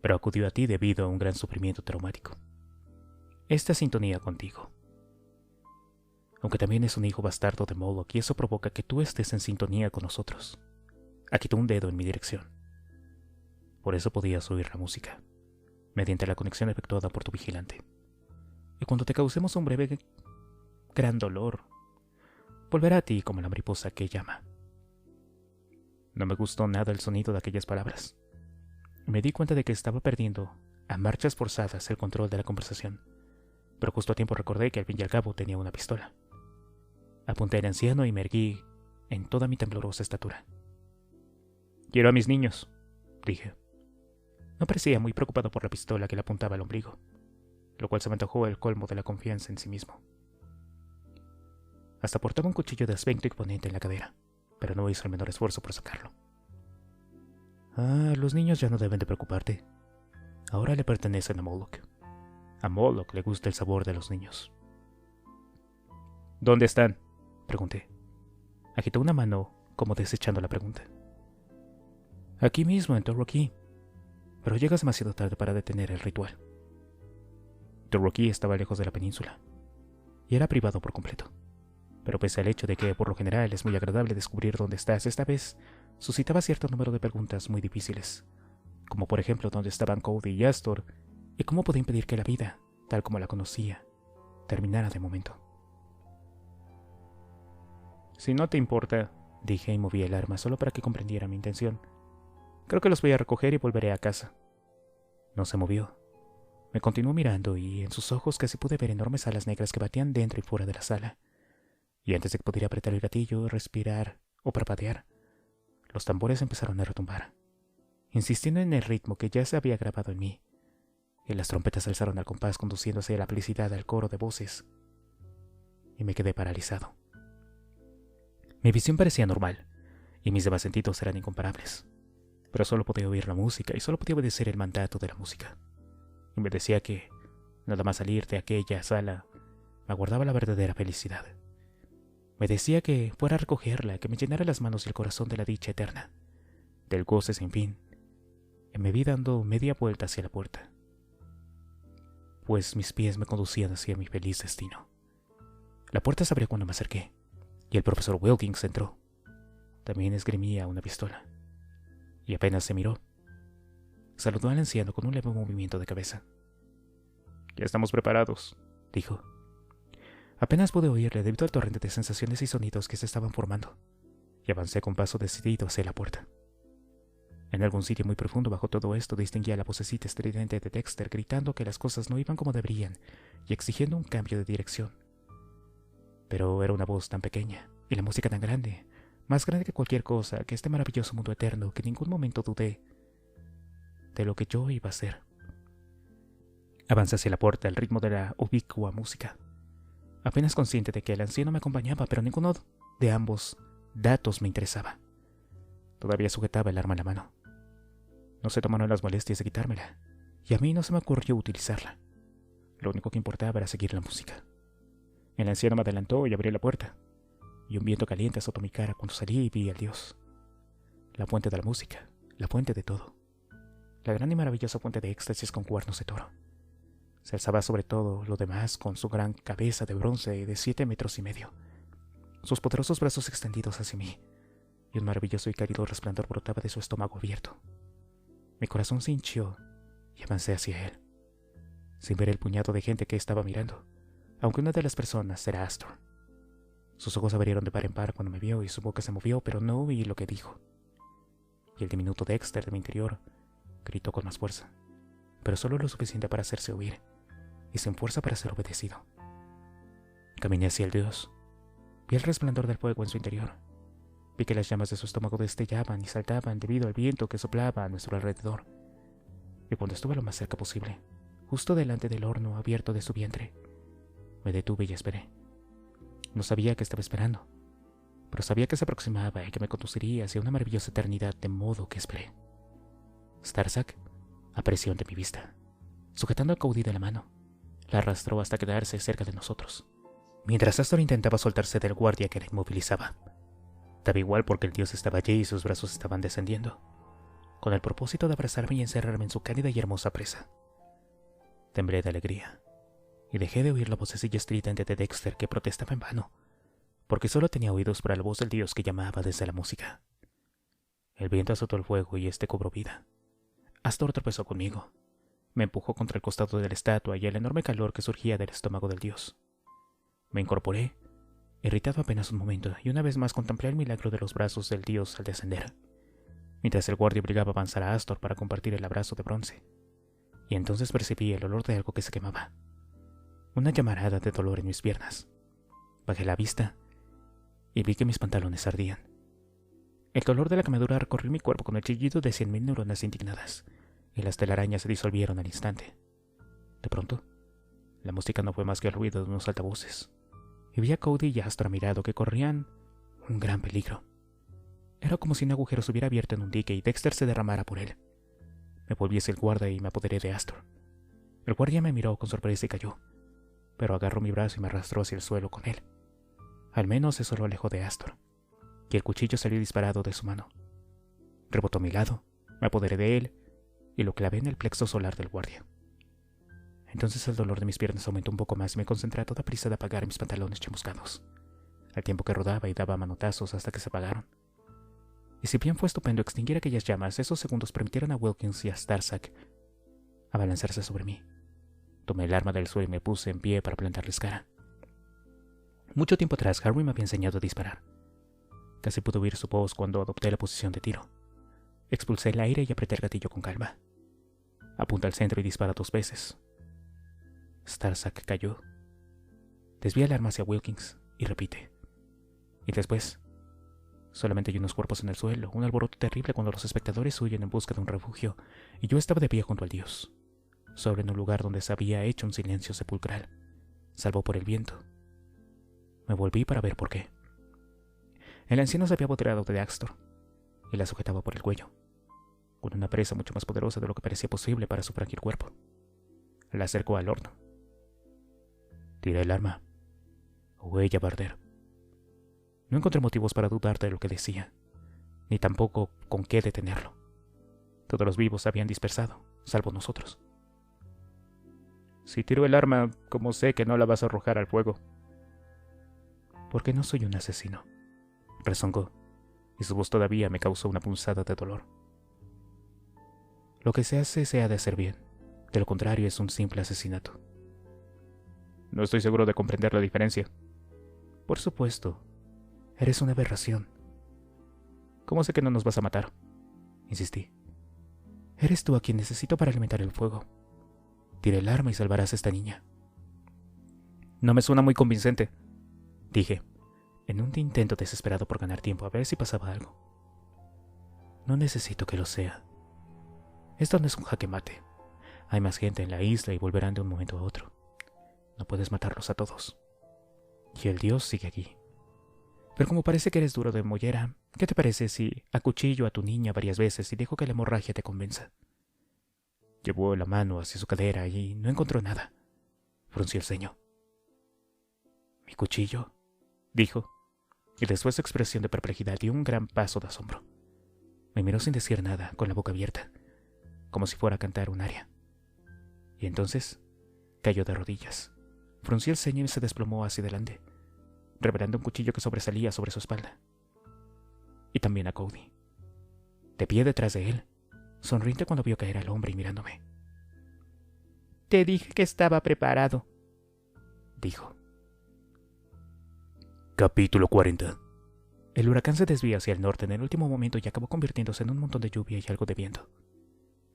Pero acudió a ti debido a un gran sufrimiento traumático. Esta sintonía contigo. Aunque también es un hijo bastardo de Moloch y eso provoca que tú estés en sintonía con nosotros. Quitó un dedo en mi dirección. Por eso podías oír la música, mediante la conexión efectuada por tu vigilante. Y cuando te causemos un breve, gran dolor, volverá a ti como la mariposa que llama. No me gustó nada el sonido de aquellas palabras. Me di cuenta de que estaba perdiendo, a marchas forzadas, el control de la conversación, pero justo a tiempo recordé que al fin y al cabo tenía una pistola. Apunté al anciano y me erguí en toda mi temblorosa estatura. Quiero a mis niños, dije. No parecía muy preocupado por la pistola que le apuntaba al ombligo, lo cual se me antojó el colmo de la confianza en sí mismo. Hasta portaba un cuchillo de aspecto imponente en la cadera, pero no hizo el menor esfuerzo por sacarlo. Los niños ya no deben de preocuparte. Ahora le pertenecen a Moloch. A Moloch le gusta el sabor de los niños. ¿Dónde están?, pregunté. Agitó una mano como desechando la pregunta. Aquí mismo, en Torroquí. Pero llegas demasiado tarde para detener el ritual. Torroquí estaba lejos de la península y era privado por completo. Pero pese al hecho de que por lo general es muy agradable descubrir dónde estás, esta vez suscitaba cierto número de preguntas muy difíciles, como por ejemplo dónde estaban Cody y Astor y cómo podía impedir que la vida, tal como la conocía, terminara de momento. Si no te importa, dije y moví el arma solo para que comprendiera mi intención. Creo que los voy a recoger y volveré a casa. No se movió. Me continuó mirando y en sus ojos casi pude ver enormes alas negras que batían dentro y fuera de la sala. Y antes de que pudiera apretar el gatillo, respirar o parpadear, los tambores empezaron a retumbar, insistiendo en el ritmo que ya se había grabado en mí, y las trompetas alzaron al compás conduciéndose a la felicidad al coro de voces, y me quedé paralizado. Mi visión parecía normal, y mis demás sentidos eran incomparables, pero solo podía oír la música y solo podía obedecer el mandato de la música. Y me decía que, nada más salir de aquella sala, me aguardaba la verdadera felicidad. Me decía que fuera a recogerla, que me llenara las manos y el corazón de la dicha eterna, del goce sin fin, y me vi dando media vuelta hacia la puerta, pues mis pies me conducían hacia mi feliz destino. La puerta se abrió cuando me acerqué, y el profesor Wilkins entró. También esgrimía una pistola, y apenas se miró, saludó al anciano con un leve movimiento de cabeza. «Ya estamos preparados», dijo. Apenas pude oírle debido al torrente de sensaciones y sonidos que se estaban formando, y avancé con paso decidido hacia la puerta. En algún sitio muy profundo bajo todo esto distinguía la vocecita estridente de Dexter gritando que las cosas no iban como deberían y exigiendo un cambio de dirección. Pero era una voz tan pequeña y la música tan grande, más grande que cualquier cosa, que este maravilloso mundo eterno, que en ningún momento dudé de lo que yo iba a ser. Avancé hacia la puerta al ritmo de la ubicua música, apenas consciente de que el anciano me acompañaba, pero ninguno de ambos datos me interesaba. Todavía sujetaba el arma en la mano. No se tomaron las molestias de quitármela, y a mí no se me ocurrió utilizarla. Lo único que importaba era seguir la música. El anciano me adelantó y abrió la puerta, y un viento caliente azotó mi cara cuando salí y vi al Dios, la fuente de la música, la fuente de todo. la gran y maravillosa fuente de éxtasis con cuernos de toro. Se alzaba sobre todo lo demás con su gran cabeza de bronce de 7,5 metros, sus poderosos brazos extendidos hacia mí, y un maravilloso y cálido resplandor brotaba de su estómago abierto. Mi corazón se hinchó y avancé hacia él, sin ver el puñado de gente que estaba mirando, aunque una de las personas era Astor. Sus ojos se abrieron de par en par cuando me vio y su boca se movió, pero no oí lo que dijo. Y el diminuto Dexter de mi interior gritó con más fuerza, pero solo lo suficiente para hacerse oír y sin fuerza para ser obedecido. Caminé hacia el dios. Vi el resplandor del fuego en su interior. Vi que las llamas de su estómago destellaban y saltaban debido al viento que soplaba a nuestro alrededor. Y cuando estuve lo más cerca posible, justo delante del horno abierto de su vientre, me detuve y esperé. No sabía qué estaba esperando, pero sabía que se aproximaba y que me conduciría hacia una maravillosa eternidad, de modo que esperé. Starzak apareció ante mi vista, sujetando a Cody de la mano. La arrastró hasta quedarse cerca de nosotros, mientras Astor intentaba soltarse del guardia que la inmovilizaba. Daba igual porque el dios estaba allí y sus brazos estaban descendiendo, con el propósito de abrazarme y encerrarme en su cálida y hermosa presa. Temblé de alegría, y dejé de oír la vocecilla estridente de Dexter que protestaba en vano, porque solo tenía oídos para la voz del dios que llamaba desde la música. El viento azotó el fuego y este cobró vida. Astor tropezó conmigo. Me empujó contra el costado de la estatua y el enorme calor que surgía del estómago del dios. Me incorporé, irritado apenas un momento, y una vez más contemplé el milagro de los brazos del dios al descender, mientras el guardia obligaba a avanzar a Astor para compartir el abrazo de bronce. Y entonces percibí el olor de algo que se quemaba. Una llamarada de dolor en mis piernas. Bajé la vista y vi que mis pantalones ardían. El dolor de la quemadura recorrió mi cuerpo con el chillido de 100,000 neuronas indignadas, y las telarañas se disolvieron al instante. De pronto, la música no fue más que el ruido de unos altavoces, y vi a Cody y a Astor a mi lado que corrían un gran peligro. Era como si un agujero se hubiera abierto en un dique y Dexter se derramara por él. Me volví hacia el guardia y me apoderé de Astor. El guardia me miró con sorpresa y cayó, pero agarró mi brazo y me arrastró hacia el suelo con él. Al menos eso lo alejó de Astor, y el cuchillo salió disparado de su mano. Rebotó a mi lado, me apoderé de él y lo clavé en el plexo solar del guardia. Entonces el dolor de mis piernas aumentó un poco más y me concentré a toda prisa de apagar mis pantalones chamuscados, al tiempo que rodaba y daba manotazos hasta que se apagaron. Y si bien fue estupendo extinguir aquellas llamas, esos segundos permitieron a Wilkins y a Starzak abalanzarse sobre mí. Tomé el arma del suelo y me puse en pie para plantarles cara. Mucho tiempo atrás, Harry me había enseñado a disparar. Casi pude oír su voz cuando adopté la posición de tiro. Expulsé el aire y apreté el gatillo con calma. Apunta al centro y dispara 2 veces. Starzak cayó. Desvía el arma hacia Wilkins y repite. Y después, solamente hay unos cuerpos en el suelo, un alboroto terrible cuando los espectadores huyen en busca de un refugio, y yo estaba de pie junto al dios, solo en un lugar donde se había hecho un silencio sepulcral, salvo por el viento. Me volví para ver por qué. El anciano se había apoderado de Astor y la sujetaba por el cuello, con una presa mucho más poderosa de lo que parecía posible para su frágil cuerpo. La acercó al horno. Tiré el arma, o ella va a arder. No encontré motivos para dudar de lo que decía, ni tampoco con qué detenerlo. Todos los vivos se habían dispersado, salvo nosotros. Si tiro el arma, ¿cómo sé que no la vas a arrojar al fuego? Porque no soy un asesino, rezongó, y su voz todavía me causó una punzada de dolor. Lo que se hace se ha de hacer bien, de lo contrario es un simple asesinato. No estoy seguro de comprender la diferencia. Por supuesto, eres una aberración. ¿Cómo sé que no nos vas a matar? Insistí. Eres tú a quien necesito para alimentar el fuego. Tira el arma y salvarás a esta niña. No me suena muy convincente, dije, en un intento desesperado por ganar tiempo a ver si pasaba algo. No necesito que lo sea. Esto no es un jaque mate. Hay más gente en la isla y volverán de un momento a otro. No puedes matarlos a todos. Y el dios sigue aquí. Pero como parece que eres duro de mollera, ¿qué te parece si acuchillo a tu niña varias veces y dejo que la hemorragia te convenza? Llevó la mano hacia su cadera y no encontró nada. Frunció el ceño. ¿Mi cuchillo?, dijo, y después su expresión de perplejidad dio un gran paso de asombro. Me miró sin decir nada, con la boca abierta, como si fuera a cantar un aria. Y entonces cayó de rodillas, frunció el ceño y se desplomó hacia adelante, revelando un cuchillo que sobresalía sobre su espalda. Y también a Cody, de pie detrás de él, sonriente cuando vio caer al hombre y mirándome. «Te dije que estaba preparado», dijo. Capítulo 40. El huracán se desvió hacia el norte en el último momento y acabó convirtiéndose en un montón de lluvia y algo de viento.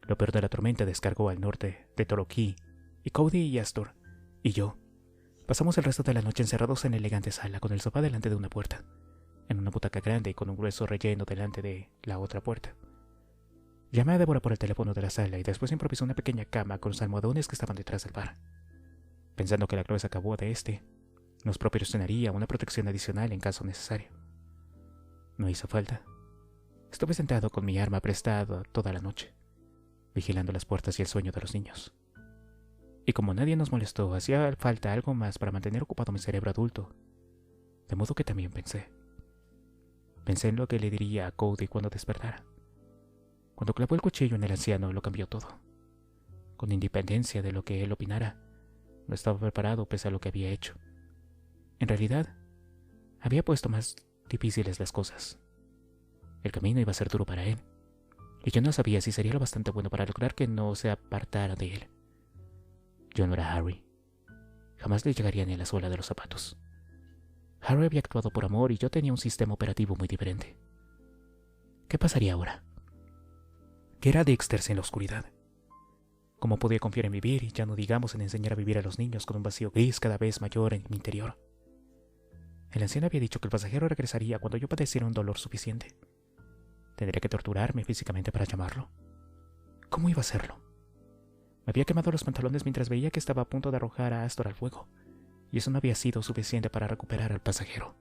Lo peor de la tormenta descargó al norte de Toroquí, y Cody y Astor y yo pasamos el resto de la noche encerrados en la elegante sala con el sofá delante de una puerta, en una butaca grande y con un grueso relleno delante de la otra puerta. Llamé a Débora por el teléfono de la sala y después improvisé una pequeña cama con los almohadones que estaban detrás del bar, pensando que la gruesa cabo de nos proporcionaría una protección adicional en caso necesario. No hizo falta. Estuve sentado con mi arma prestada toda la noche, vigilando las puertas y el sueño de los niños. Y como nadie nos molestó, hacía falta algo más para mantener ocupado mi cerebro adulto, de modo que también pensé en lo que le diría a Cody cuando despertara. Cuando clavó el cuchillo en el anciano, lo cambió todo. Con independencia de lo que él opinara, no estaba preparado pese a lo que había hecho. En realidad, había puesto más difíciles las cosas. El camino iba a ser duro para él, y yo no sabía si sería lo bastante bueno para lograr que no se apartara de él. Yo no era Harry. Jamás le llegaría ni a la suela de los zapatos. Harry había actuado por amor y yo tenía un sistema operativo muy diferente. ¿Qué pasaría ahora? ¿Qué era Dexter en la oscuridad? ¿Cómo podía confiar en vivir y ya no digamos en enseñar a vivir a los niños con un vacío gris cada vez mayor en mi interior? El anciano había dicho que el pasajero regresaría cuando yo padeciera un dolor suficiente. ¿Tendría que torturarme físicamente para llamarlo? ¿Cómo iba a hacerlo? Me había quemado los pantalones mientras veía que estaba a punto de arrojar a Astor al fuego, y eso no había sido suficiente para recuperar al pasajero.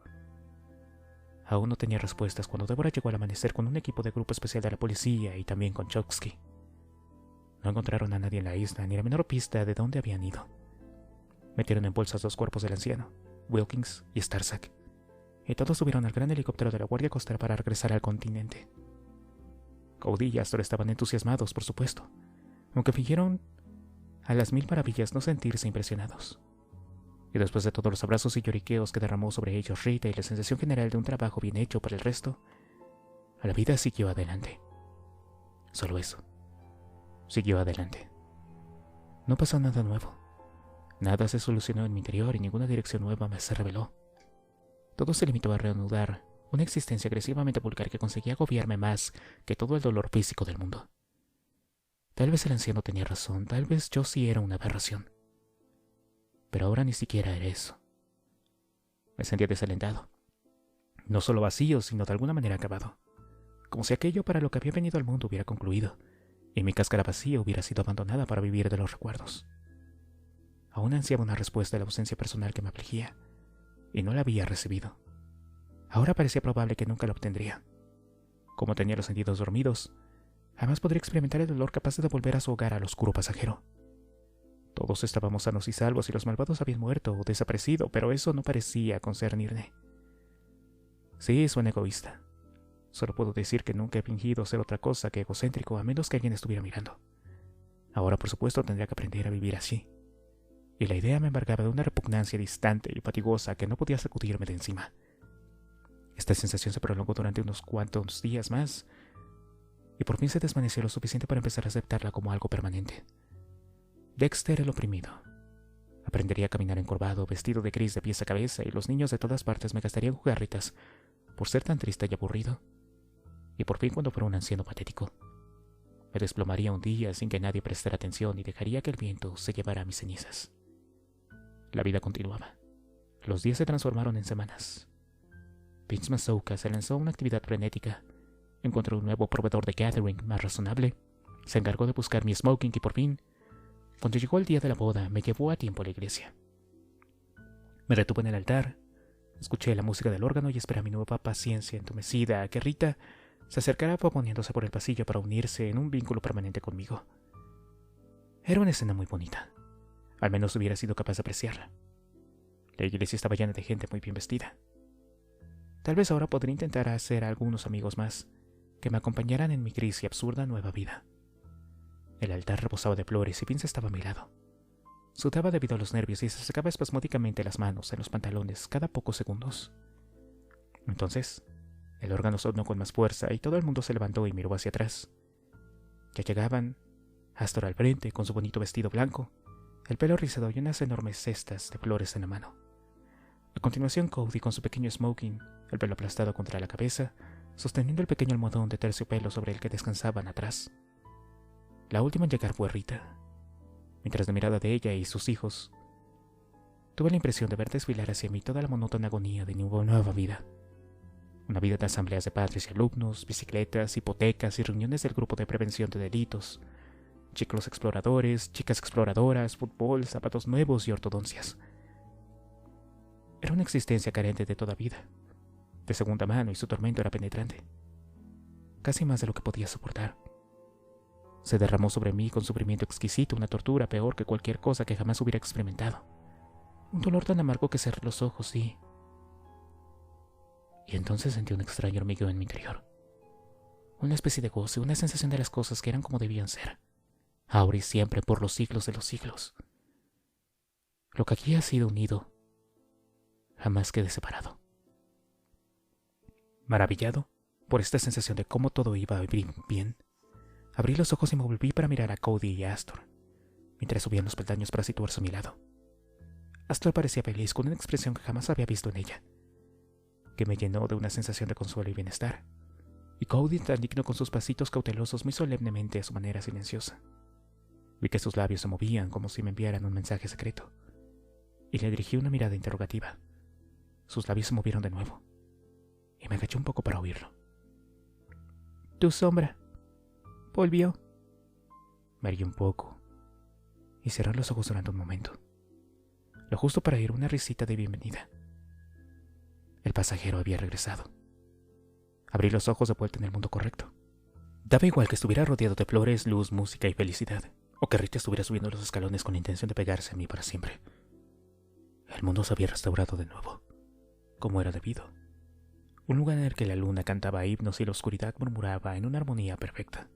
Aún no tenía respuestas cuando Débora llegó al amanecer con un equipo de grupo especial de la policía y también con Chomsky. No encontraron a nadie en la isla ni la menor pista de dónde habían ido. Metieron en bolsas los cuerpos del anciano, Wilkins y Starsack, y todos subieron al gran helicóptero de la Guardia Costera para regresar al continente. Cody y Astor estaban entusiasmados, por supuesto, aunque fingieron a las mil maravillas no sentirse impresionados. Y después de todos los abrazos y lloriqueos que derramó sobre ellos Rita y la sensación general de un trabajo bien hecho para el resto, la vida siguió adelante. Solo eso. Siguió adelante. No pasó nada nuevo. Nada se solucionó en mi interior y ninguna dirección nueva me se reveló. Todo se limitó a reanudar una existencia agresivamente vulgar que conseguía agobiarme más que todo el dolor físico del mundo. Tal vez el anciano tenía razón, tal vez yo sí era una aberración. Pero ahora ni siquiera era eso. Me sentía desalentado. No solo vacío, sino de alguna manera acabado. Como si aquello para lo que había venido al mundo hubiera concluido, y mi cáscara vacía hubiera sido abandonada para vivir de los recuerdos. Aún ansiaba una respuesta a la ausencia personal que me afligía, y no la había recibido. Ahora parecía probable que nunca la obtendría. Como tenía los sentidos dormidos, jamás podría experimentar el dolor capaz de devolver a su hogar al oscuro pasajero. Todos estábamos sanos y salvos y los malvados habían muerto o desaparecido, pero eso no parecía concernirme. Sí, suena egoísta. Solo puedo decir que nunca he fingido ser otra cosa que egocéntrico a menos que alguien estuviera mirando. Ahora, por supuesto, tendría que aprender a vivir así. Y la idea me embargaba de una repugnancia distante y fatigosa que no podía sacudirme de encima. Esta sensación se prolongó durante unos cuantos días más, y por fin se desvaneció lo suficiente para empezar a aceptarla como algo permanente. Dexter el oprimido. Aprendería a caminar encorvado, vestido de gris de pies a cabeza, y los niños de todas partes me gastarían jugarretas por ser tan triste y aburrido. Y por fin, cuando fuera un anciano patético, me desplomaría un día sin que nadie prestara atención y dejaría que el viento se llevara mis cenizas. La vida continuaba. Los días se transformaron en semanas. Vince Mazzouka se lanzó a una actividad frenética. Encontró un nuevo proveedor de gathering más razonable. Se encargó de buscar mi smoking y por fin, cuando llegó el día de la boda, me llevó a tiempo a la iglesia. Me retuvo en el altar, escuché la música del órgano y esperé a mi nueva paciencia entumecida a que Rita se acercara poniéndose por el pasillo para unirse en un vínculo permanente conmigo. Era una escena muy bonita. Al menos hubiera sido capaz de apreciarla. La iglesia estaba llena de gente muy bien vestida. Tal vez ahora podría intentar hacer a algunos amigos más que me acompañaran en mi gris y absurda nueva vida. El altar rebosaba de flores y Vince estaba a mi lado. Sudaba debido a los nervios y se secaba espasmódicamente las manos en los pantalones cada pocos segundos. Entonces, el órgano sonó con más fuerza y todo el mundo se levantó y miró hacia atrás. Ya llegaban, Astor al frente con su bonito vestido blanco, el pelo rizado y unas enormes cestas de flores en la mano. A continuación, Cody con su pequeño smoking, el pelo aplastado contra la cabeza, sosteniendo el pequeño almohadón de terciopelo sobre el que descansaban atrás. La última en llegar fue Rita. Mientras la mirada de ella y sus hijos, tuve la impresión de ver desfilar hacia mí toda la monótona agonía de una nueva vida. Una vida de asambleas de padres y alumnos, bicicletas, hipotecas y reuniones del grupo de prevención de delitos, chicos exploradores, chicas exploradoras, fútbol, zapatos nuevos y ortodoncias. Era una existencia carente de toda vida, de segunda mano, y su tormento era penetrante, casi más de lo que podía soportar. Se derramó sobre mí con sufrimiento exquisito, una tortura peor que cualquier cosa que jamás hubiera experimentado. Un dolor tan amargo que cerré los ojos y entonces sentí un extraño hormigueo en mi interior. Una especie de goce, una sensación de las cosas que eran como debían ser, ahora y siempre por los siglos de los siglos. Lo que aquí ha sido unido, jamás quedé separado. Maravillado por esta sensación de cómo todo iba a ir bien, abrí los ojos y me volví para mirar a Cody y a Astor, mientras subían los peldaños para situarse a mi lado. Astor parecía feliz, con una expresión que jamás había visto en ella, que me llenó de una sensación de consuelo y bienestar, y Cody tan digno con sus pasitos cautelosos muy solemnemente a su manera silenciosa. Vi que sus labios se movían como si me enviaran un mensaje secreto, y le dirigí una mirada interrogativa. Sus labios se movieron de nuevo, y me agaché un poco para oírlo. «Tu sombra volvió». Me reí un poco, y cerré los ojos durante un momento, lo justo para oír una risita de bienvenida. El pasajero había regresado. Abrí los ojos de vuelta en el mundo correcto. Daba igual que estuviera rodeado de flores, luz, música y felicidad, o que Rita estuviera subiendo los escalones con la intención de pegarse a mí para siempre. El mundo se había restaurado de nuevo, como era debido. Un lugar en el que la luna cantaba himnos y la oscuridad murmuraba en una armonía perfecta,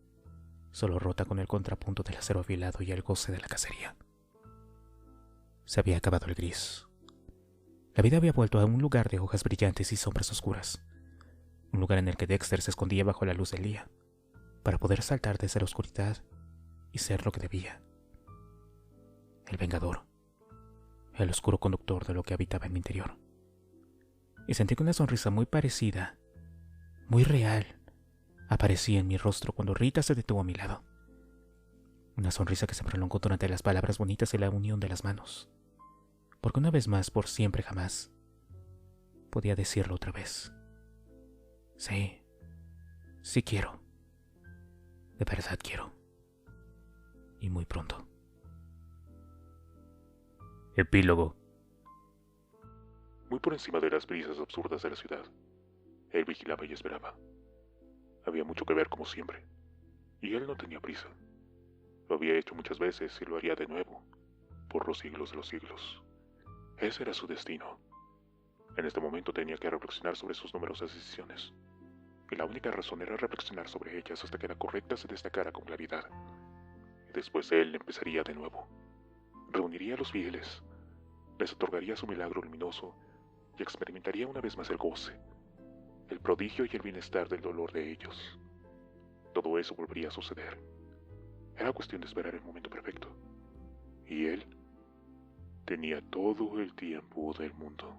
solo rota con el contrapunto del acero afilado y el goce de la cacería. Se había acabado el gris. La vida había vuelto a un lugar de hojas brillantes y sombras oscuras, un lugar en el que Dexter se escondía bajo la luz del día, para poder saltar desde la oscuridad y ser lo que debía. El vengador, el oscuro conductor de lo que habitaba en mi interior. Y sentí que una sonrisa muy parecida, muy real, aparecía en mi rostro cuando Rita se detuvo a mi lado. Una sonrisa que se prolongó durante las palabras bonitas y la unión de las manos, porque una vez más, por siempre jamás, podía decirlo otra vez. Sí, sí quiero. De verdad quiero. Y muy pronto. Epílogo. Muy por encima de las brisas absurdas de la ciudad, él vigilaba y esperaba. Había mucho que ver como siempre, y él no tenía prisa. Lo había hecho muchas veces y lo haría de nuevo, por los siglos de los siglos. Ese era su destino. En este momento tenía que reflexionar sobre sus numerosas decisiones, y la única razón era reflexionar sobre ellas hasta que la correcta se destacara con claridad. Y después él empezaría de nuevo. Reuniría a los fieles, les otorgaría su milagro luminoso y experimentaría una vez más el goce, el prodigio y el bienestar del dolor de ellos. Todo eso volvería a suceder. Era cuestión de esperar el momento perfecto. Y él tenía todo el tiempo del mundo.